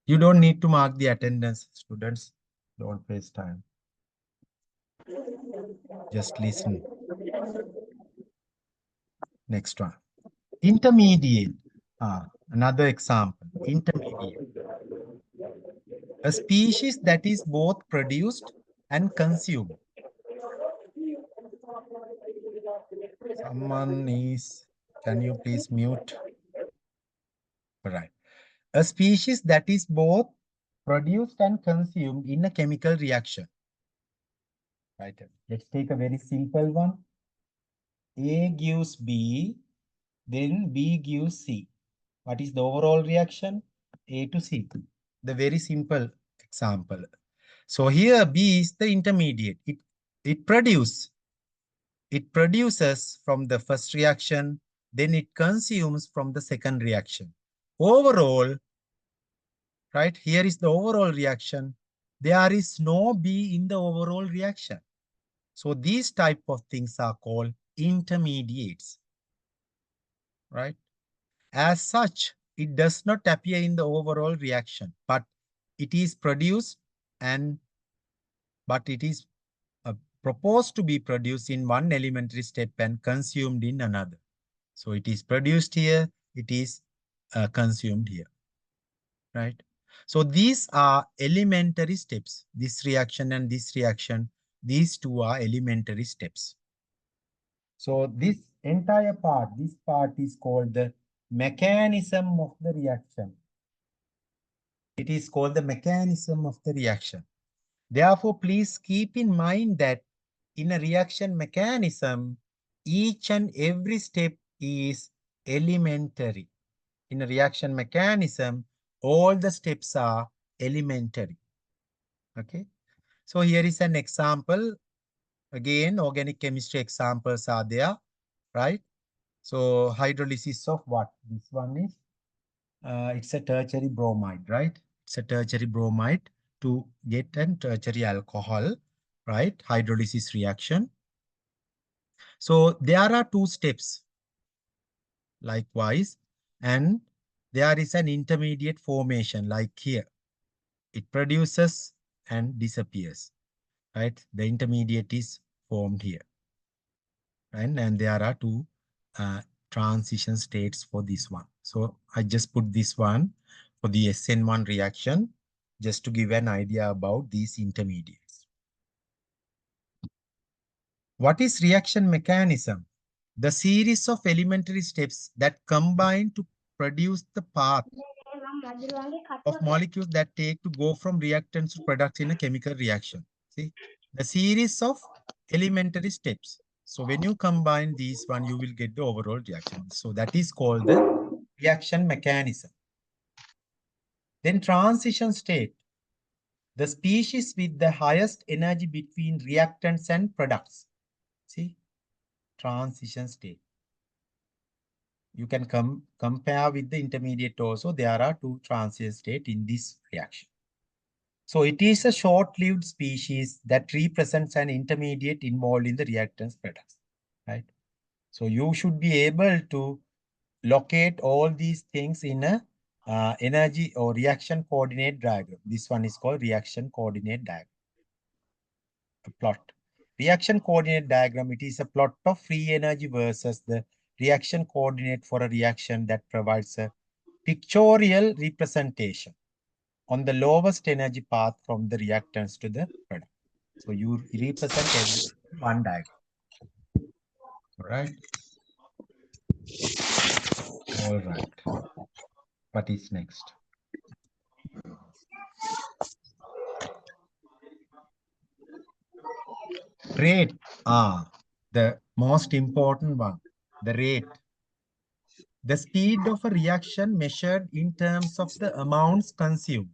You don't need to mark the attendance, students. Don't waste time. Just listen. Next one. Intermediate. Another example. Intermediate. A species that is both produced and consumed. Can you please mute? All right. A species that is both produced and consumed in a chemical reaction. Right. Let's take a very simple one. A gives B, then B gives C. What is the overall reaction? A to C. The very simple example. So here B is the intermediate. It produces from the first reaction, then it consumes from the second reaction. Overall, right, here is the overall reaction. There is no B in the overall reaction. So these type of things are called intermediates, right? As such, it does not appear in the overall reaction, but it is produced but it is proposed to be produced in one elementary step and consumed in another. So it is produced here, it is consumed here, right? So these are elementary steps. This reaction and this reaction, these two are elementary steps. So this entire part, this part is called the mechanism of the reaction. It is called the mechanism of the reaction. Therefore, please keep in mind that in a reaction mechanism, each and every step is elementary. In a reaction mechanism, all the steps are elementary. Okay. So here is an example. Again, organic chemistry examples are there, right? So hydrolysis of what? This one is, it's a tertiary bromide, right? It's a tertiary bromide to get a tertiary alcohol, right? Hydrolysis reaction. So there are two steps likewise, and there is an intermediate formation like here. It produces and disappears, right? The intermediate is formed here, right? And there are two transition states for this one. So I just put this one for the SN1 reaction just to give an idea about these intermediates. What is reaction mechanism? The series of elementary steps that combine to produce the path of molecules that take to go from reactants to products in a chemical reaction. See, the series of elementary steps. So when you combine these one, you will get the overall reaction. So that is called the reaction mechanism. Then transition state. The species with the highest energy between reactants and products. See, transition state. You can compare with the intermediate also. There are two transition states in this reaction. So it is a short-lived species that represents an intermediate involved in the reactants products, right? So you should be able to locate all these things in a energy or reaction coordinate diagram. This one is called reaction coordinate diagram. A plot. Reaction coordinate diagram, it is a plot of free energy versus the reaction coordinate for a reaction that provides a pictorial representation on the lowest energy path from the reactants to the product. So you represent every one diagram. All right. All right. What is next? Rate. The most important one. The rate. The speed of a reaction measured in terms of the amounts consumed.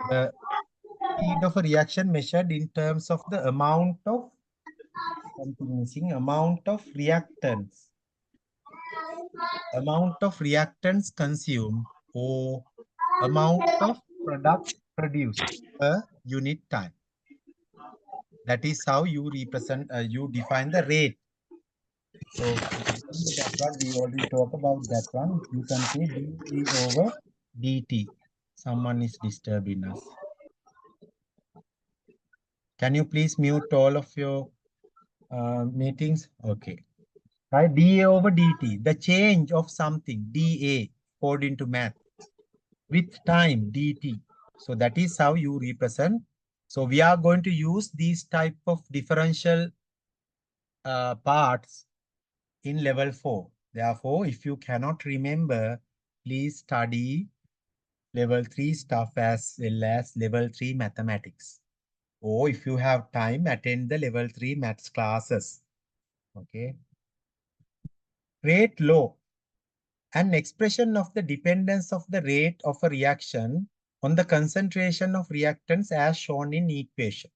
The speed of a reaction measured in terms of the amount of reactants. Amount of reactants consumed or amount of product produced per unit time. That is how you represent, you define the rate. So that one, we already talked about that one. You can say dE over dt. Someone is disturbing us. Can you please mute all of your meetings? Okay. Right, dA over dt, the change of something, dA, according to math, with time, dt. So that is how you represent. So we are going to use these type of differential parts in level 4. Therefore, if you cannot remember, please study level 3 stuff as well as level 3 mathematics. Or if you have time, attend the level 3 maths classes. Okay. Rate law. An expression of the dependence of the rate of a reaction on the concentration of reactants as shown in equation.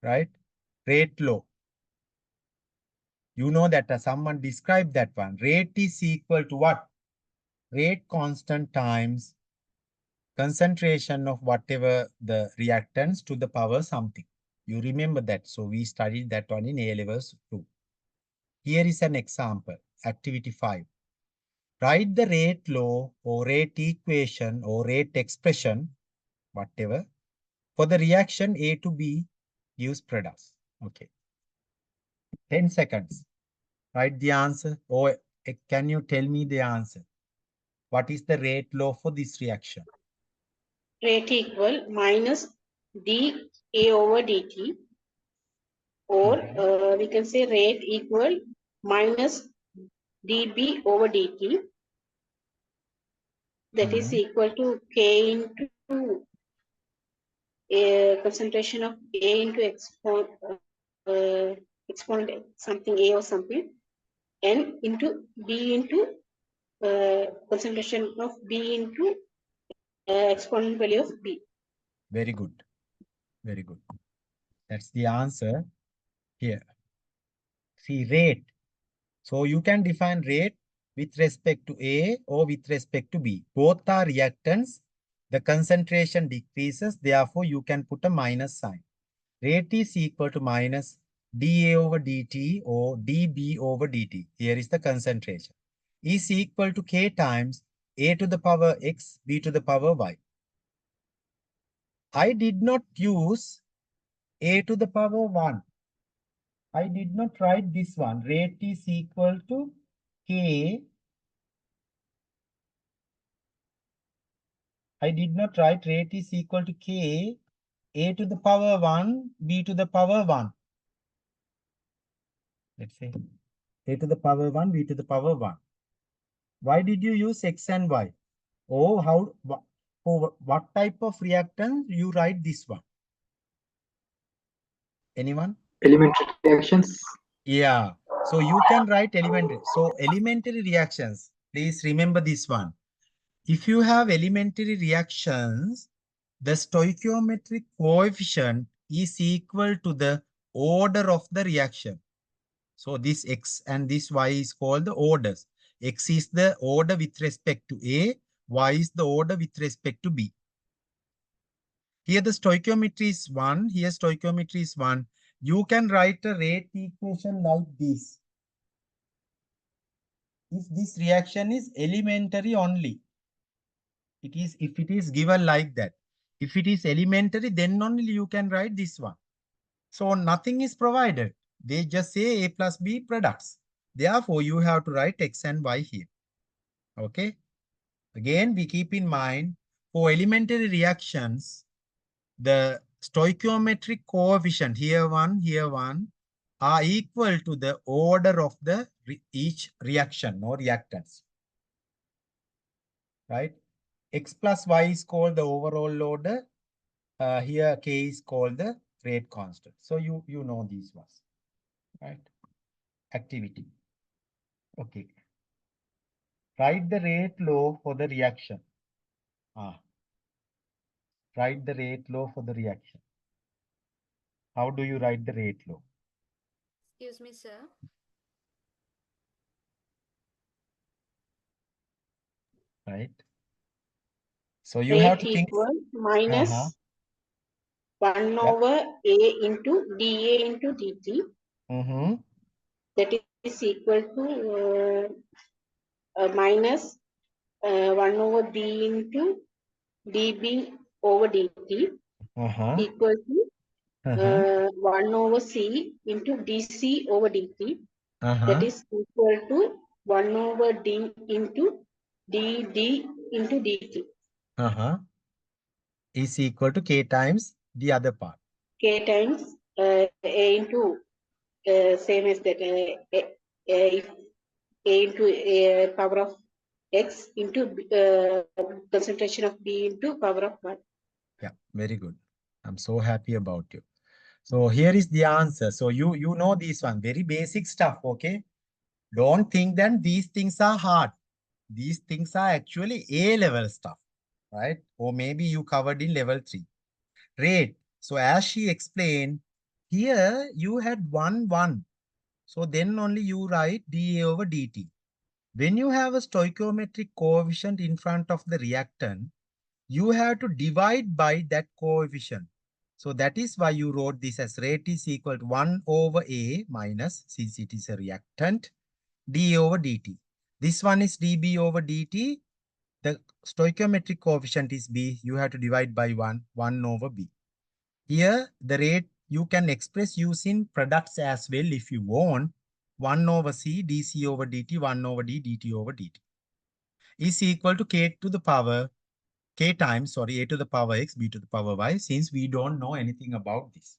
Right? Rate law. You know that someone described that one. Rate is equal to what? Rate constant times concentration of whatever the reactants to the power something. You remember that. So we studied that one in A levels too. Here is an example. Activity 5. Write the rate law or rate equation or rate expression, whatever, for the reaction A to B gives products. Okay. 10 seconds. Write the answer, or can you tell me the answer? What is the rate law for this reaction? Rate equal minus dA over dt, or we can say rate equal minus dB over dt. That is equal to K into a concentration of A into exponent something A or something, N into B into concentration of B into exponent value of B. Very good. Very good. That's the answer here. See, rate. So you can define rate with respect to A or with respect to B. Both are reactants. The concentration decreases. Therefore, you can put a minus sign. Rate is equal to minus dA over dt or dB over dt. Here is the concentration. Is equal to K times A to the power X, B to the power Y. I did not use A to the power 1. I did not write this one. Rate is equal to K. I did not write rate is equal to K, A to the power 1, B to the power 1. Let's say A to the power 1, B to the power 1. Why did you use X and Y? Oh, for what type of reactant you write this one? Anyone? Elementary reactions. Yeah. So you can write elementary. So elementary reactions, please remember this one. If you have elementary reactions, the stoichiometric coefficient is equal to the order of the reaction. So this X and this Y is called the orders. X is the order with respect to A, Y is the order with respect to B. Here the stoichiometry is 1, here stoichiometry is 1. You can write a rate equation like this. if this reaction is elementary only. It is, if it is given like that. If it is elementary, then only you can write this one. So nothing is provided. They just say A plus B products. Therefore, you have to write X and Y here. Okay. Again, we keep in mind for elementary reactions, the stoichiometric coefficient here one are equal to the order of the each reaction or reactants. Right? X plus Y is called the overall order. Here K is called the rate constant. So you know these ones. Right? Activity. Okay. Write the rate law for the reaction. Write the rate law for the reaction. How do you write the rate law? Excuse me, sir. Right? So you have Rate to think. equal minus Uh-huh. 1 Yeah. over A into dA into dt. Mm-hmm. That is equal to minus 1 over B into dB over dt Uh-huh. equal to Uh-huh. 1 over C into dC over dt. That Uh-huh. is equal to 1 over D into dd into dt. Uh-huh. Is equal to K times the other part. K times A into same as that if A into power of X into concentration of B into power of 1. Yeah, very good. I'm so happy about you. So here is the answer. So you know this one, very basic stuff, okay? Don't think that these things are hard. These things are actually A-level stuff, right? Or maybe you covered in level 3. Rate. So as she explained, here you had 1. So then only you write dA over dt. When you have a stoichiometric coefficient in front of the reactant, you have to divide by that coefficient. So that is why you wrote this as rate is equal to 1 over A minus, since it is a reactant, d over dt. This one is dB over dt. The stoichiometric coefficient is B. You have to divide by 1 over B. Here, the rate you can express using products as well if you want. 1 over C, dC over dt, 1 over D, dt over dt is equal to K to the power K times, sorry, A to the power X, B to the power Y, since we don't know anything about this,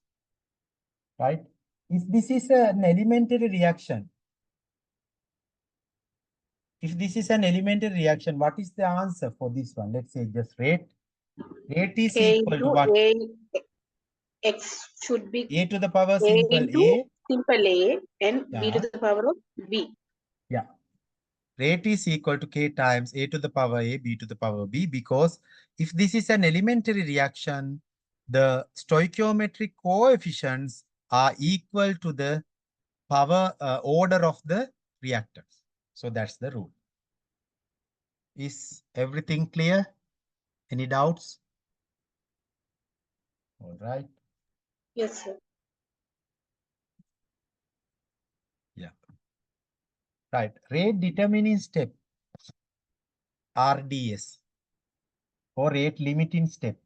right? If this is an elementary reaction, what is the answer for this one? Let's say just rate. Rate is K equal to into what? A X should be A to the power A simple into A. simple A and B to Yeah. the power of B. Yeah. Rate is equal to K times A to the power A, B to the power B, because if this is an elementary reaction, the stoichiometric coefficients are equal to the power order of the reactants. So that's the rule. Is everything clear? Any doubts? All right. Yes, sir. Yeah. Right. Rate determining step, RDS, or rate limiting step.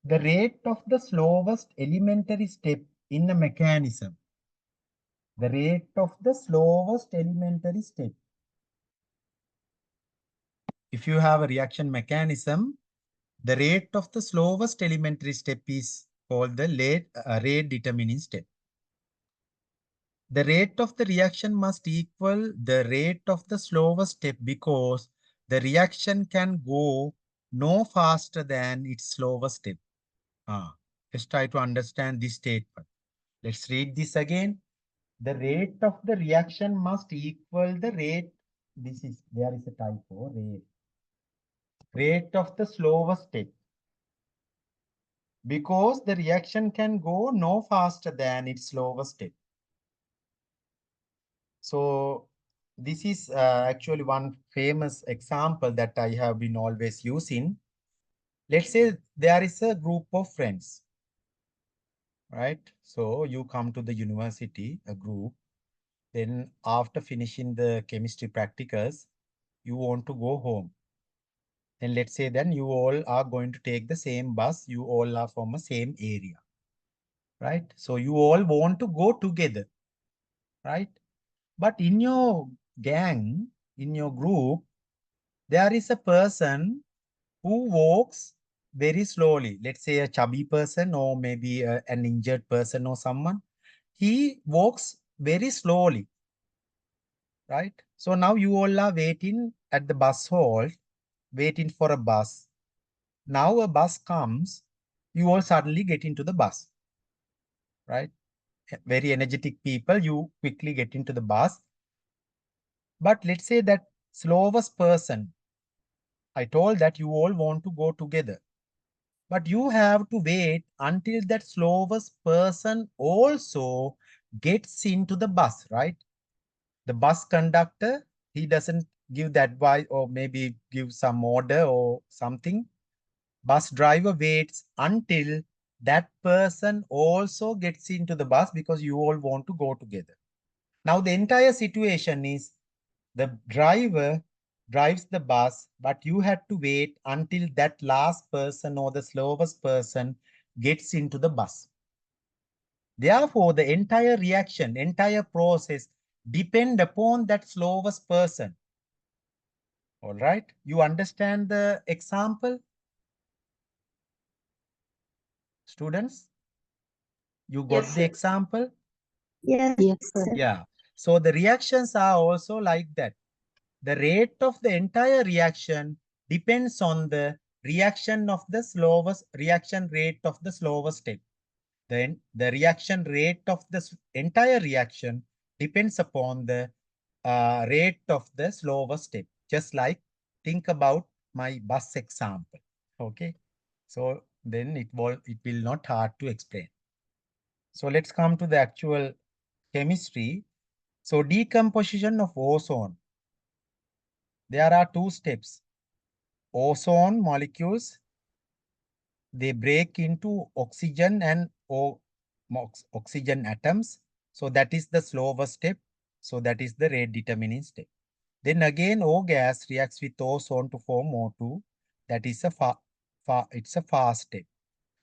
The rate of the slowest elementary step in a mechanism. The rate of the slowest elementary step. If you have a reaction mechanism, the rate of the slowest elementary step is called the rate determining step. The rate of the reaction must equal the rate of the slowest step because the reaction can go no faster than its slowest step. Let's try to understand this statement. Let's read this again. The rate of the reaction must equal the rate. There is a typo, rate of the slowest step because the reaction can go no faster than its slowest step. So this is actually one famous example that I have been always using. Let's say there is a group of friends, right? So you come to the university, a group. Then after finishing the chemistry practicals, you want to go home. Then let's say then you all are going to take the same bus. You all are from the same area, right? So you all want to go together, right? But in your gang, in your group, there is a person who walks very slowly. Let's say a chubby person or maybe an injured person or someone. He walks very slowly, right? So now you all are waiting at the bus hall, waiting for a bus. Now a bus comes, you all suddenly get into the bus, right? Very energetic people, you quickly get into the bus. But let's say that slowest person, I told that you all want to go together. But you have to wait until that slowest person also gets into the bus, right? The bus conductor, he doesn't give the advice or maybe give some order or something. Bus driver waits until that person also gets into the bus because you all want to go together. Now the entire situation is the driver drives the bus, but you had to wait until that last person or the slowest person gets into the bus. Therefore, the entire reaction, entire process depend upon that slowest person. All right. You understand the example? Students, you got Yes, the sir. example? Yes, Yes, sir. sir. Yeah. So the reactions are also like that. The rate of the entire reaction depends on the reaction of the slowest reaction rate of the slowest step. Then the reaction rate of the entire reaction depends upon the rate of the slowest step. Just like think about my bus example. Okay. So then it will not hard to explain. So let's come to the actual chemistry. So decomposition of ozone. There are two steps. Ozone molecules, they break into oxygen and oxygen atoms. So that is the slowest step. So that is the rate determining step. Then again, O gas reacts with ozone to form O2. That is it's a fast step.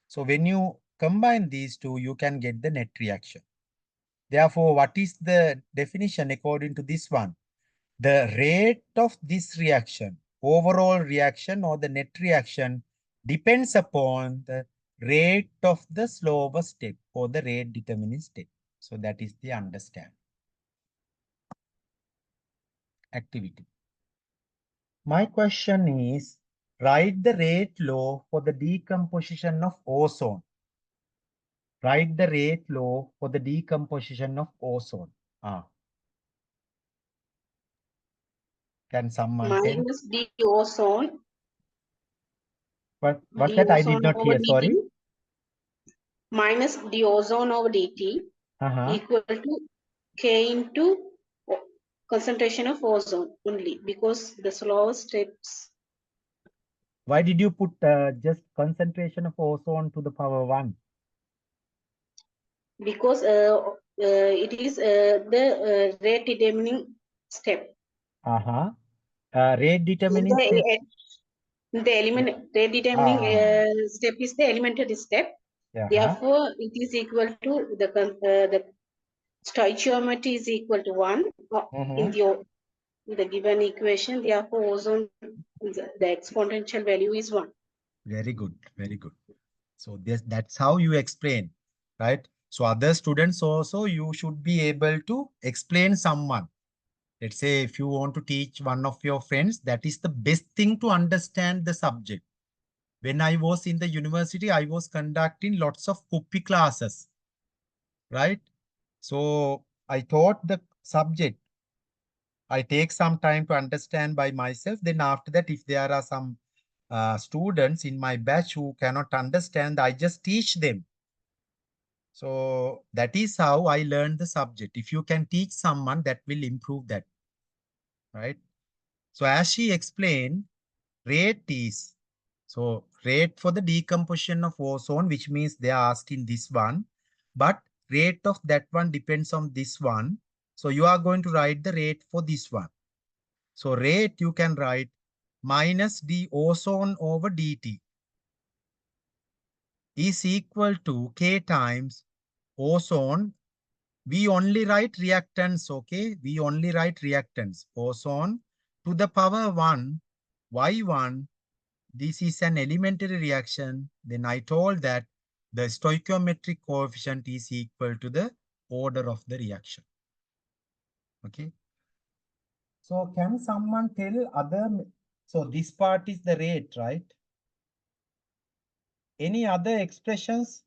So when you combine these two, you can get the net reaction. Therefore, what is the definition according to this one? The rate of this reaction, overall reaction or the net reaction, depends upon the rate of the slowest step or the rate determining step. So that is the understand. Activity. My question is, write the rate law for the decomposition of ozone. Write the rate law for the decomposition of ozone. Can someone tell? Minus d ozone, What's d that? I did ozone not over hear, dt, sorry. minus d ozone over dt equal to K into concentration of ozone only, because the slowest steps, Why did you put just concentration of ozone to the power 1? because it is the rate determining step. Rate determining step. The element rate determining step is the elementary step. Therefore, it is equal to the stoichiometry is equal to 1 in the given equation. Therefore, ozone, the exponential value is 1. Very good, very good. So that's how you explain, right? So other students also, you should be able to explain someone. Let's say if you want to teach one of your friends, that is the best thing to understand the subject. When I was in the university, I was conducting lots of Kuppy classes, right? So I taught the subject. I take some time to understand by myself. Then after that, if there are some students in my batch who cannot understand, I just teach them. So that is how I learned the subject. If you can teach someone, that will improve that, right? So as she explained, rate is, so rate for the decomposition of ozone, which means they are asking this one, but rate of that one depends on this one. So you are going to write the rate for this one. So rate you can write minus d ozone over dt is equal to K times ozone. We only write reactants, okay? We only write reactants. Ozone to the power 1, Y1. This is an elementary reaction. Then I told that the stoichiometric coefficient is equal to the order of the reaction. Okay. So can someone tell other, so this part is the rate, right? Any other expressions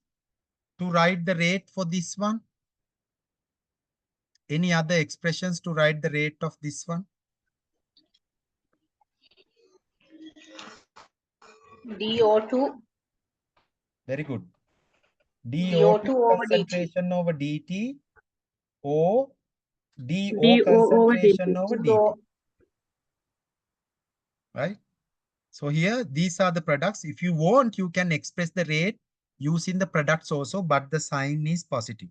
to write the rate for this one? Any other expressions to write the rate of this one? DO2, Very good. DO2 DO2 over DT. concentration over DT or DO DO over concentration DT. over DT, So, right? So here, these are the products. If you want, you can express the rate using the products also, but the sign is positive.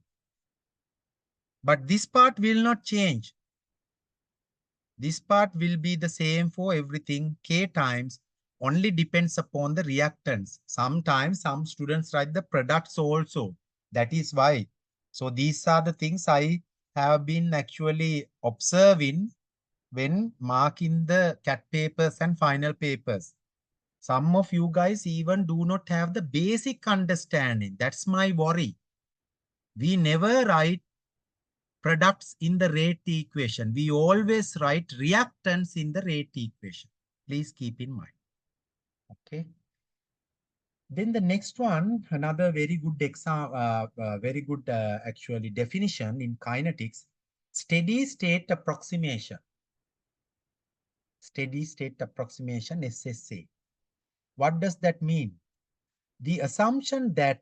But this part will not change. This part will be the same for everything. K times only depends upon the reactants. Sometimes some students write the products also. That is why. So these are the things I have been actually observing when marking the CAT papers and final papers. Some of you guys even do not have the basic understanding. That's my worry. We never write products in the rate equation. We always write reactants in the rate equation. Please keep in mind. Okay. Then the next one, another very good actually definition in kinetics, steady state approximation. Steady state approximation, SSA. What does that mean? The assumption that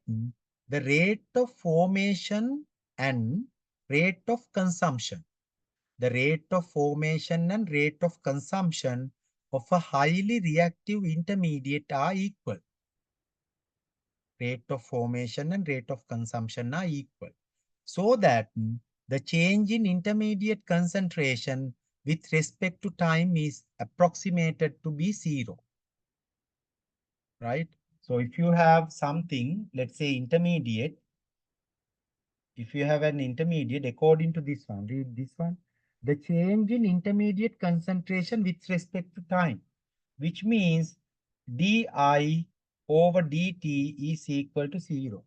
the rate of formation and rate of consumption, the rate of formation and rate of consumption of a highly reactive intermediate are equal. Rate of formation and rate of consumption are equal. So that the change in intermediate concentration with respect to time is approximated to be 0. Right? So if you have something, let's say intermediate, if you have an intermediate, according to this one, read this one, the change in intermediate concentration with respect to time, which means di over dt is equal to 0.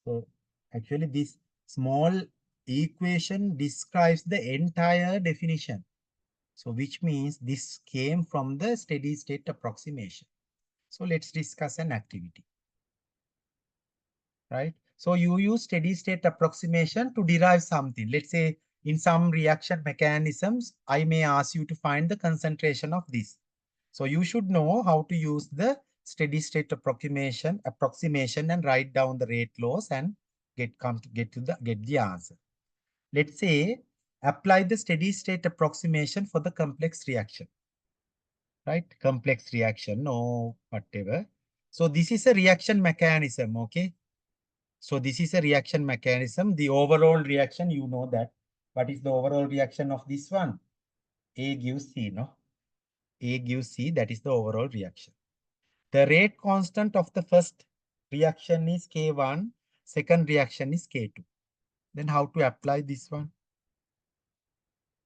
So actually this small equation describes the entire definition. So which means this came from the steady state approximation. So let's discuss an activity. Right? So you use steady state approximation to derive something. Let's say in some reaction mechanisms, I may ask you to find the concentration of this. So you should know how to use the steady state approximation and write down the rate laws and get the answer. Let's say apply the steady state approximation for the complex reaction. Right? Complex reaction or whatever. So this is a reaction mechanism, okay? So this is a reaction mechanism. The overall reaction, you know that. What is the overall reaction of this one? A gives C, no? A gives C, that is the overall reaction. The rate constant of the first reaction is K1, second reaction is K2. Then how to apply this one?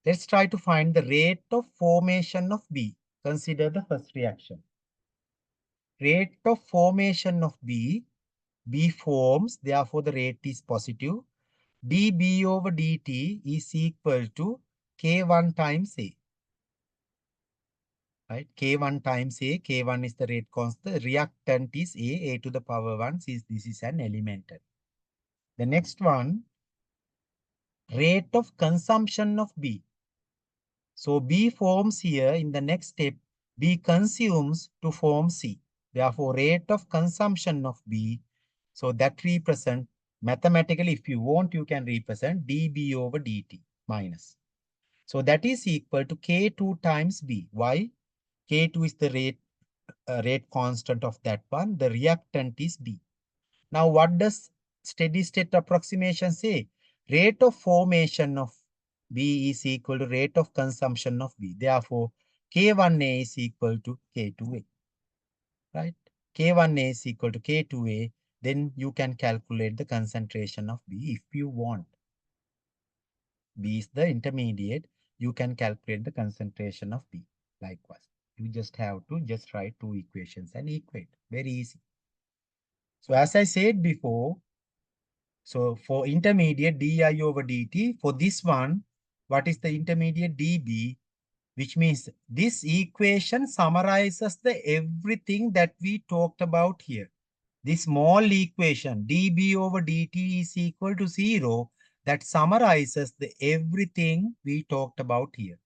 Let's try to find the rate of formation of B. Consider the first reaction. Rate of formation of B forms, therefore the rate is positive. dB over dt is equal to K1 times A. Right? K1 times A, K1 is the rate constant, the reactant is A to the power 1, since this is an elemental. The next one, rate of consumption of B. So B forms here, in the next step, B consumes to form C. Therefore, rate of consumption of B, so that represent, mathematically, if you want, you can represent dB over dt minus. So that is equal to K2 times B. Why? K2 is the rate constant of that one. The reactant is B. Now, what does steady state approximation say? Rate of formation of B is equal to rate of consumption of B. Therefore, K1A is equal to K2A, right? K1A is equal to K2A. Then you can calculate the concentration of B if you want. B is the intermediate. You can calculate the concentration of B. Likewise, you just have to just write two equations and equate. Very easy. So as I said before, so for intermediate di over dt, for this one, what is the intermediate dB? Which means this equation summarizes the everything that we talked about here. This small equation dB over dt is equal to 0, that summarizes the everything we talked about here.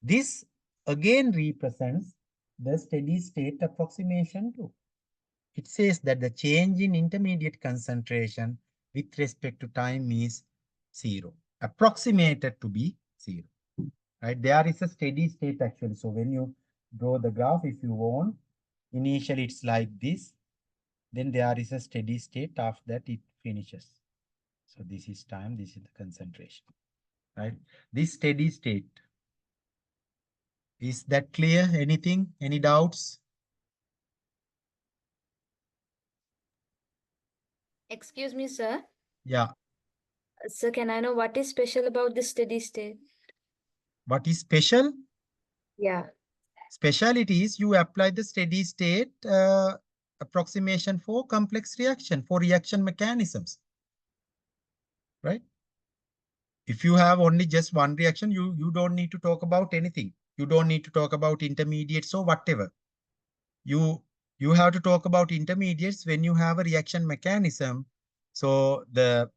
This again represents the steady state approximation too. It says that the change in intermediate concentration with respect to time is 0, approximated to be 0. Right? There is a steady state actually. So when you draw the graph, if you want, initially it's like this. Then there is a steady state. After that, it finishes. So this is time, this is the concentration, right? This steady state. Is that clear? Anything? Any doubts? Excuse me, sir. Yeah. Sir, can I know what is special about this steady state? What is special? Yeah. Speciality is you apply the steady state approximation for complex reaction, for reaction mechanisms, right? If you have only just one reaction, you don't need to talk about anything. You don't need to talk about intermediates or whatever. You have to talk about intermediates when you have a reaction mechanism. So the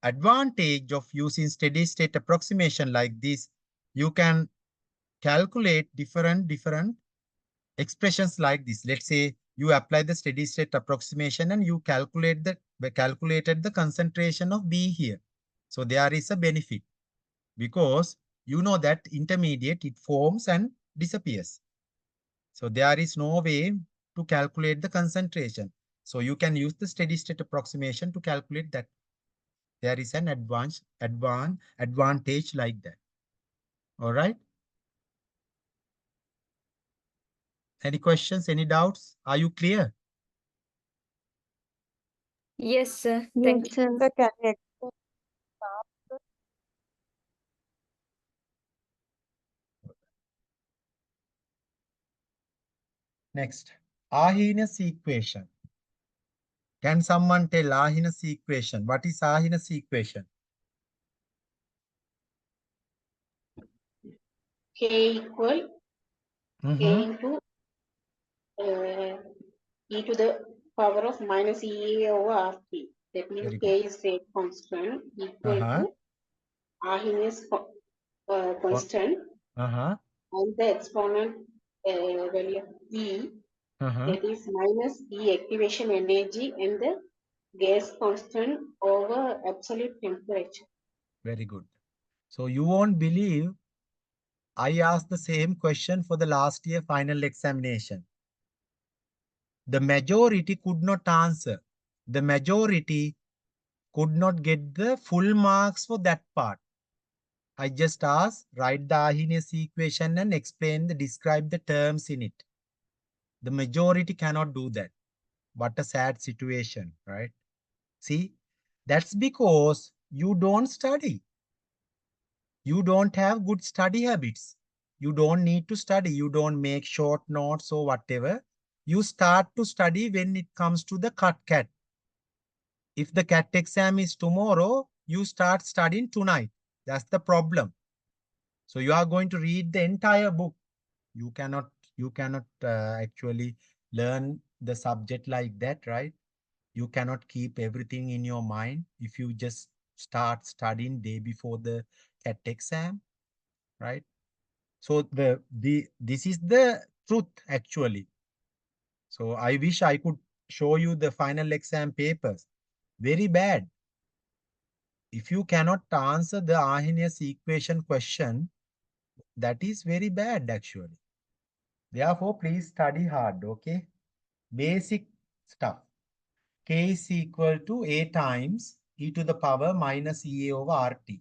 advantage of using steady state approximation like this, you can calculate different expressions like this. Let's say you apply the steady state approximation and you calculated the concentration of B here. So there is a benefit because you know that intermediate, it forms and disappears. So there is no way to calculate the concentration. So you can use the steady state approximation to calculate that. There is an advantage like that. All right. Any questions, any doubts? Are you clear? Yes, sir. Yes, Thank you. sir. Sir, can you explain? Next, Arrhenius equation. Can someone tell Arrhenius equation? What is Arrhenius equation? K equal K into e to the power of minus EA over RT. That means Very good. K is a constant equal to Arrhenius constant and the exponent value of E, that is minus E activation energy and the gas constant over absolute temperature. Very good. So you won't believe I asked the same question for the last year final examination. The majority could not answer. The majority could not get the full marks for that part. I just asked, write the Arrhenius equation and describe the terms in it. The majority cannot do that. What a sad situation, right? See, that's because you don't study. You don't have good study habits. You don't need to study. You don't make short notes or whatever. You start to study when it comes to the CAT. If the CAT exam is tomorrow, you start studying tonight. That's the problem. So you are going to read the entire book. You cannot actually learn the subject like that, right? You cannot keep everything in your mind if you just start studying day before the CAT exam, right? So this is the truth actually. So I wish I could show you the final exam papers. Very bad. If you cannot answer the Arrhenius equation question, that is very bad actually. Therefore, please study hard, okay? Basic stuff. K is equal to A times e to the power minus EA over RT.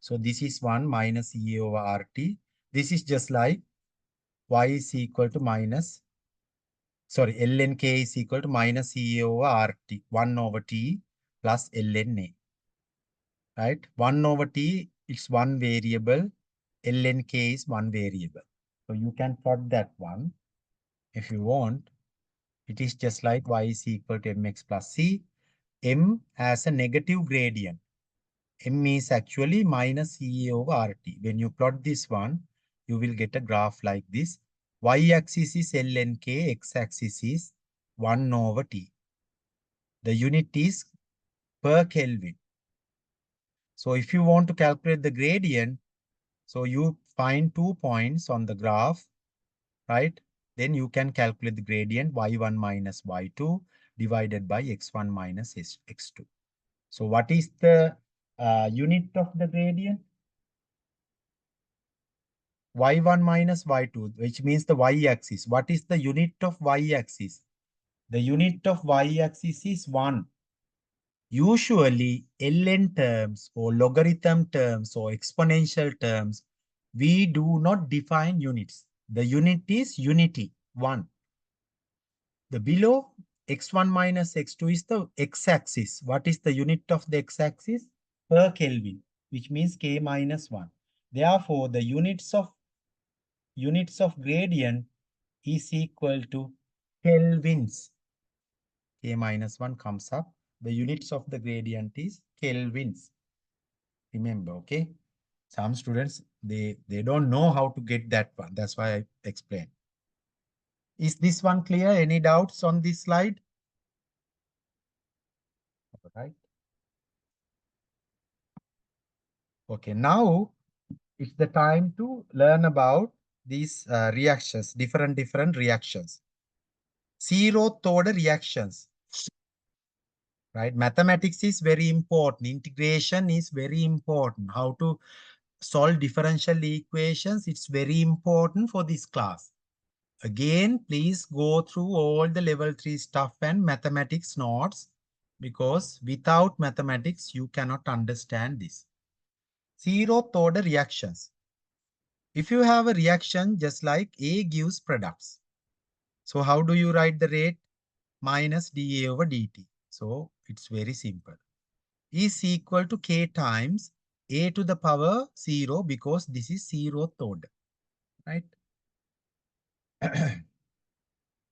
So this is 1 minus EA over RT. This is just like y is equal to minus, sorry, ln k is equal to minus EA over RT, 1 over t plus ln A. Right? 1 over t is one variable, ln k is one variable. So you can plot that one if you want. It is just like y is equal to mx plus c. M has a negative gradient. M is actually minus EA over RT. When you plot this one, you will get a graph like this. Y-axis is ln k, x-axis is 1 over t. The unit is per Kelvin. So if you want to calculate the gradient, so you find 2 points on the graph, right? Then you can calculate the gradient y1 minus y2 divided by x1 minus x2. So what is the unit of the gradient? Y1 minus y2, which means the y-axis. What is the unit of y-axis? The unit of y-axis is 1. Usually, ln terms or logarithm terms or exponential terms, we do not define units. The unit is unity, 1. The below x1 minus x2 is the x-axis. What is the unit of the x-axis? Per Kelvin, which means k minus 1. Therefore, the units of gradient is equal to kelvins. K minus 1 comes up. The units of the gradient is kelvins. Remember, okay? Some students, they don't know how to get that one. That's why I explained. Is this one clear? Any doubts on this slide? All right. Okay, now it's the time to learn about these reactions, different reactions. Zeroth order reactions. Right? Mathematics is very important. Integration is very important. How to solve differential equations, it's very important for this class. Again, please go through all the level 3 stuff and mathematics notes, because without mathematics, you cannot understand this. Zeroth order reactions. If you have a reaction just like A gives products. So how do you write the rate? Minus dA over dt. So it's very simple. Is equal to k times a to the power 0, because this is 0th order, right?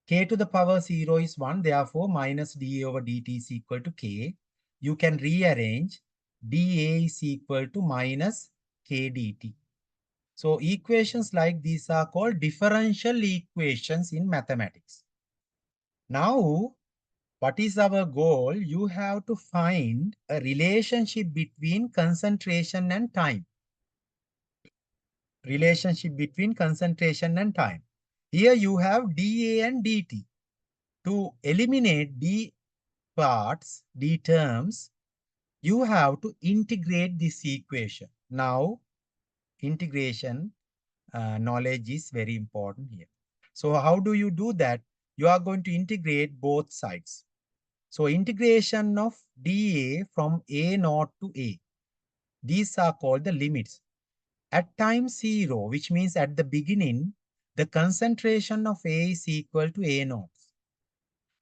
K to the power 0 is 1, therefore minus dA over dt is equal to k. You can rearrange dA is equal to minus k dt. So equations like these are called differential equations in mathematics. Now, what is our goal? You have to find a relationship between concentration and time. Relationship between concentration and time. Here you have dA and dt. To eliminate d parts, d terms, you have to integrate this equation. Now, integration knowledge is very important here. So how do you do that? You are going to integrate both sides. So integration of dA from A naught to A. These are called the limits. At time 0, which means at the beginning, the concentration of A is equal to A naught.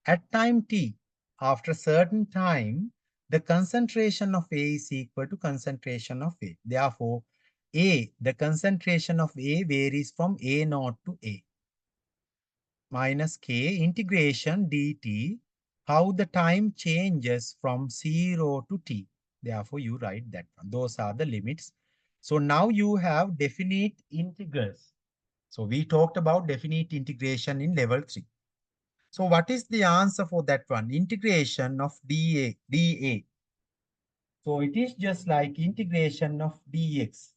At time t, after a certain time, the concentration of A is equal to concentration of A. Therefore, the concentration of A varies from A naught to A. Minus k integration dt, how the time changes from 0 to t. Therefore, you write that one. Those are the limits. So now you have definite integrals. So we talked about definite integration in level 3. So what is the answer for that one? Integration of dA. So it is just like integration of dx.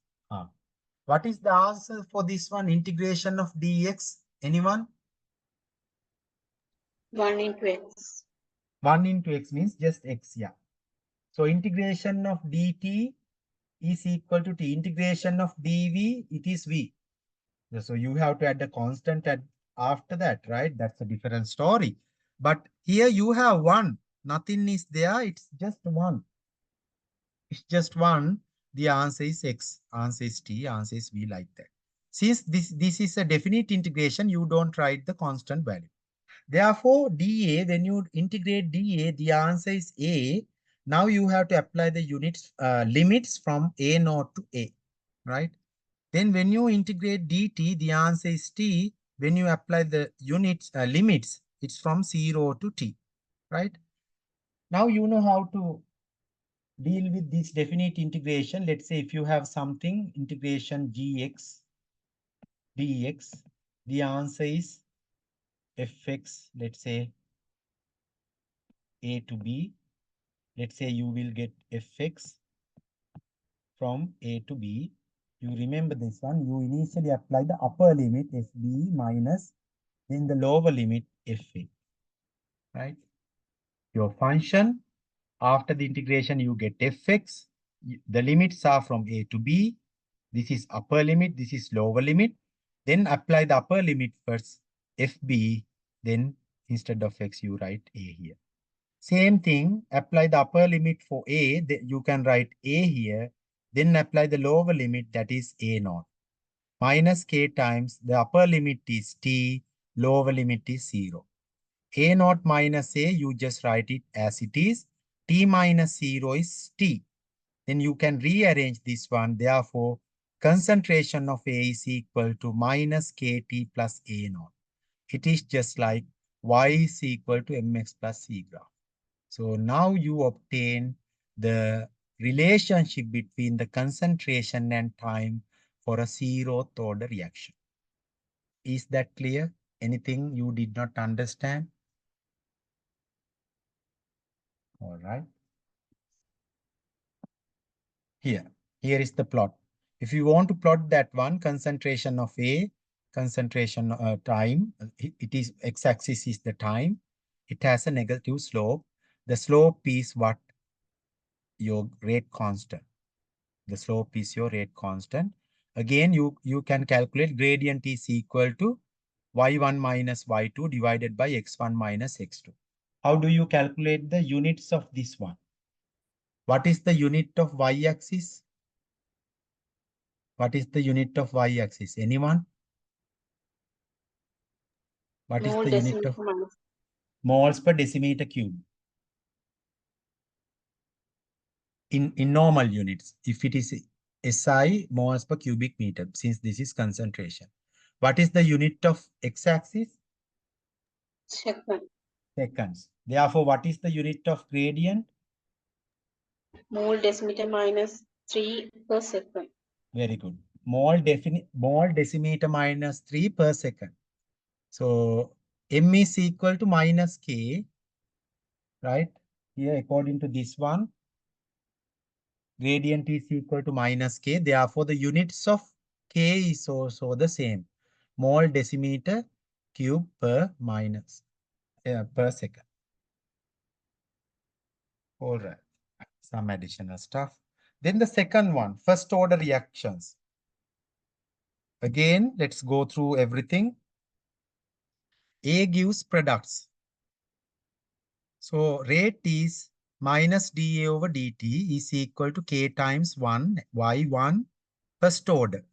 What is the answer for this one? Integration of dx. Anyone? 1 into x. 1 into x means just x, yeah. So integration of dt is equal to t. Integration of dv, it is v. So you have to add the constant after that, right? That's a different story. But here you have 1. Nothing is there. It's just 1. It's just 1. the answer is x, answer is t, answer is v, like that. Since this is a definite integration, you don't write the constant value. Therefore, dA, when you integrate dA, the answer is a. Now you have to apply the limits from a naught to a, right? Then when you integrate dt, the answer is t. When you apply the limits, it's from 0 to t, right? Now you know how to deal with this definite integration. Let's say if you have something, integration gx dx, the answer is fx, let's say a to b. Let's say you will get fx from a to b. You remember this one. You initially apply the upper limit fb minus, then the lower limit fa, right? Your function, after the integration, you get fx. The limits are from a to b. This is upper limit, this is lower limit. Then apply the upper limit first, fb, then instead of x, you write a here. Same thing, apply the upper limit for a, you can write a here, then apply the lower limit, that is a naught. Minus k times, the upper limit is t, lower limit is 0. A naught minus a, you just write it as it is. T minus 0 is t. Then you can rearrange this one. Therefore, concentration of A is equal to minus KT plus A naught. It is just like Y is equal to mx plus C graph. So now you obtain the relationship between the concentration and time for a zeroth order reaction. Is that clear? Anything you did not understand? All right. Here is the plot. If you want to plot that one, concentration of A, concentration time, it is x-axis is the time. It has a negative slope. The slope is what? Your rate constant. The slope is your rate constant. Again, you can calculate gradient is equal to y1 minus y2 divided by x1 minus x2. How do you calculate the units of this one? What is the unit of y-axis? What is the unit of y-axis? Anyone? What is Mole the unit decimeter of minus. moles per decimeter cube? In normal units, if it is SI, moles per cubic meter, since this is concentration. What is the unit of x-axis? Second. Seconds. Therefore, what is the unit of gradient? Mole decimeter minus 3 per second. Very good. Mole decimeter minus 3 per second. So m is equal to minus k, right? Here, according to this one, gradient is equal to minus k. Therefore, the units of k is also the same. Mole decimeter cube per per second. All right. Some additional stuff. Then the second one, first order reactions. Again, let's go through everything. A gives products. So rate is minus dA over dt is equal to k times 1 y1 first order.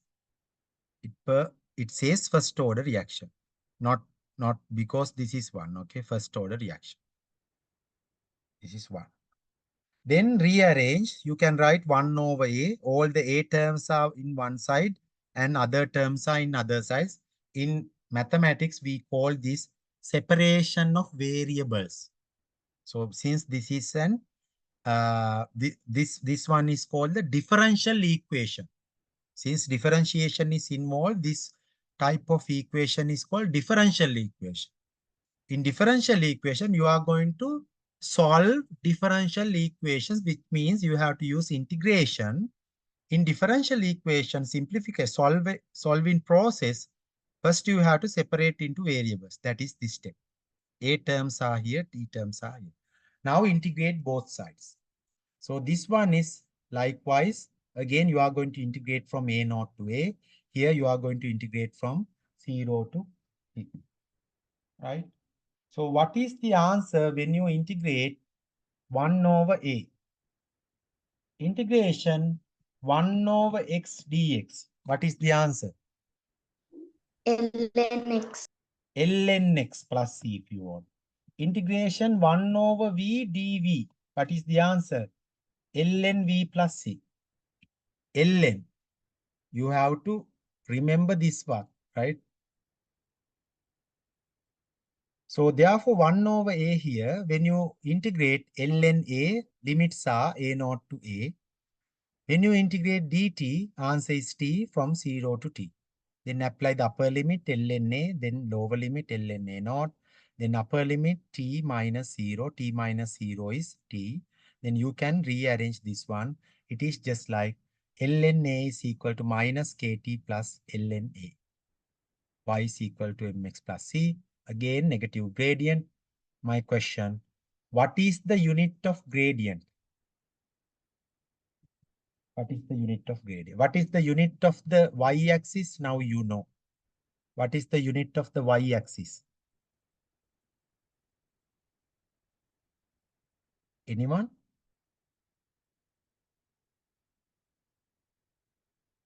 It says first order reaction, not because this is one. Okay, first order reaction. This is one. Then rearrange. You can write 1 over a. All the a terms are in one side and other terms are in other sides. In mathematics, we call this separation of variables. So since this is an this one is called the differential equation. Since differentiation is involved, this type of equation is called differential equation. In differential equation, you are going to solve differential equations, which means you have to use integration. In differential equation, simplification, solving process, first you have to separate into variables. That is this step. A terms are here, T terms are here. Now integrate both sides. So this one is likewise. Again, you are going to integrate from A naught to A. Here you are going to integrate from 0 to T. Right? So what is the answer when you integrate 1 over A? Integration 1 over x dx. What is the answer? ln x. ln x plus c if you want. Integration 1 over v dv. What is the answer? ln v plus c. ln. You have to remember this one, right? So therefore 1 over a here, when you integrate ln a, limits are a naught to a. When you integrate dt, answer is t from 0 to t. Then apply the upper limit ln a, then lower limit ln a naught. Then upper limit t minus 0, t minus 0 is t. Then you can rearrange this one. It is just like ln a is equal to minus kt plus ln a. Y is equal to mx plus c. Again, negative gradient. My question, what is the unit of gradient? What is the unit of gradient? What is the unit of the y-axis? Now you know. What is the unit of the y-axis? Anyone?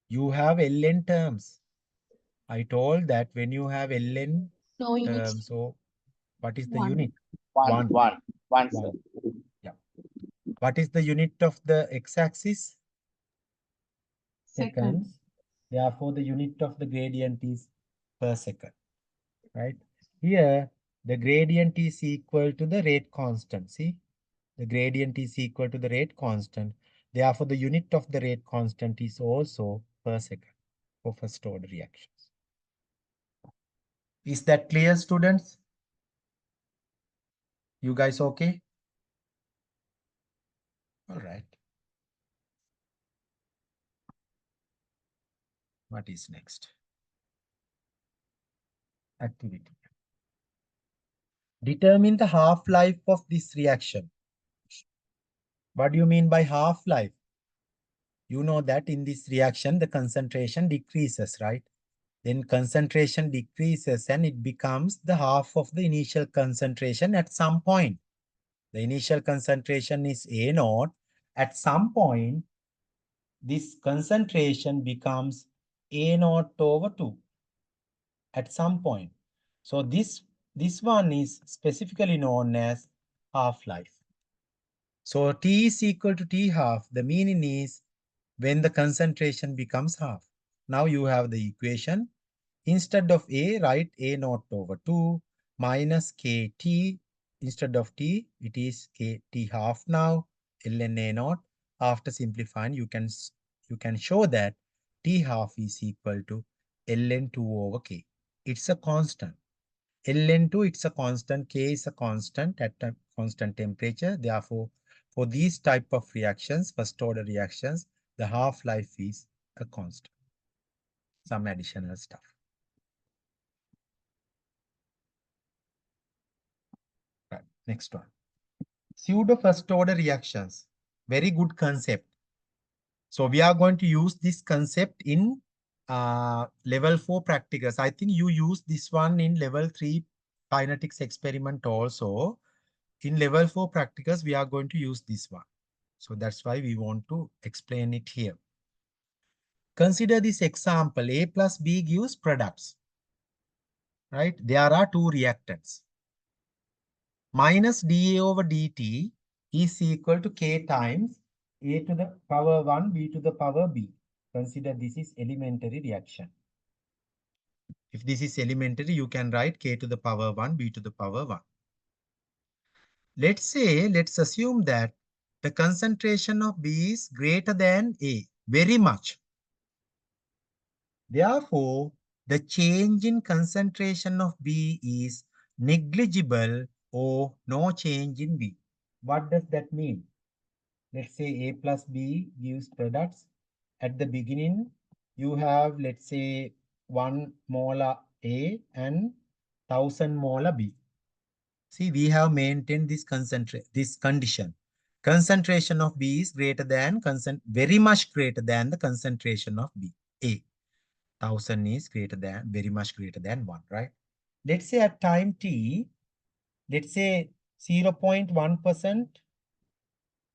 You have ln terms. I told that when you have ln No units. terms, so what is the One. unit? One, sir. Yeah. What is the unit of the x-axis? Seconds. Therefore, the unit of the gradient is per second, right? Here, the gradient is equal to the rate constant. See, the gradient is equal to the rate constant. Therefore, the unit of the rate constant is also per second for first order reactions. Is that clear, students? You guys okay? All right. What is next? Activity. Determine the half-life of this reaction. What do you mean by half-life? You know that in this reaction, the concentration decreases, right? Then concentration decreases and it becomes the half of the initial concentration at some point. The initial concentration is A naught. At some point, this concentration becomes A naught over 2. At some point. So this one is specifically known as half-life. So T is equal to T half. The meaning is when the concentration becomes half. Now you have the equation. Instead of A, write A naught over 2 minus KT. Instead of T, it is KT half now, ln A naught. After simplifying, you can show that T half is equal to ln 2 over K. It's a constant. ln2, it's a constant. K is a constant at a constant temperature. Therefore, for these type of reactions, first order reactions, the half-life is a constant. Some additional stuff. Right, next one. Pseudo first order reactions. Very good concept. So we are going to use this concept in level 4 practicals. I think you use this one in level 3 kinetics experiment also. In level 4 practicals, we are going to use this one. So that's why we want to explain it here. Consider this example. A plus B gives products. Right? There are two reactants. Minus dA over dt is equal to K times A to the power 1, B to the power B. Consider this is elementary reaction. If this is elementary, you can write K to the power 1, B to the power 1. Let's assume that the concentration of B is greater than A, very much. Therefore, the change in concentration of B is negligible or no change in B. What does that mean? Let's say A plus B gives products. At the beginning, you have, let's say, 1 molar A and 1000 molar B. See, we have maintained this condition. Concentration of B is greater than, very much greater than the concentration of B. A. 1000 is greater than, very much greater than 1, right? Let's say at time t, let's say 0.1%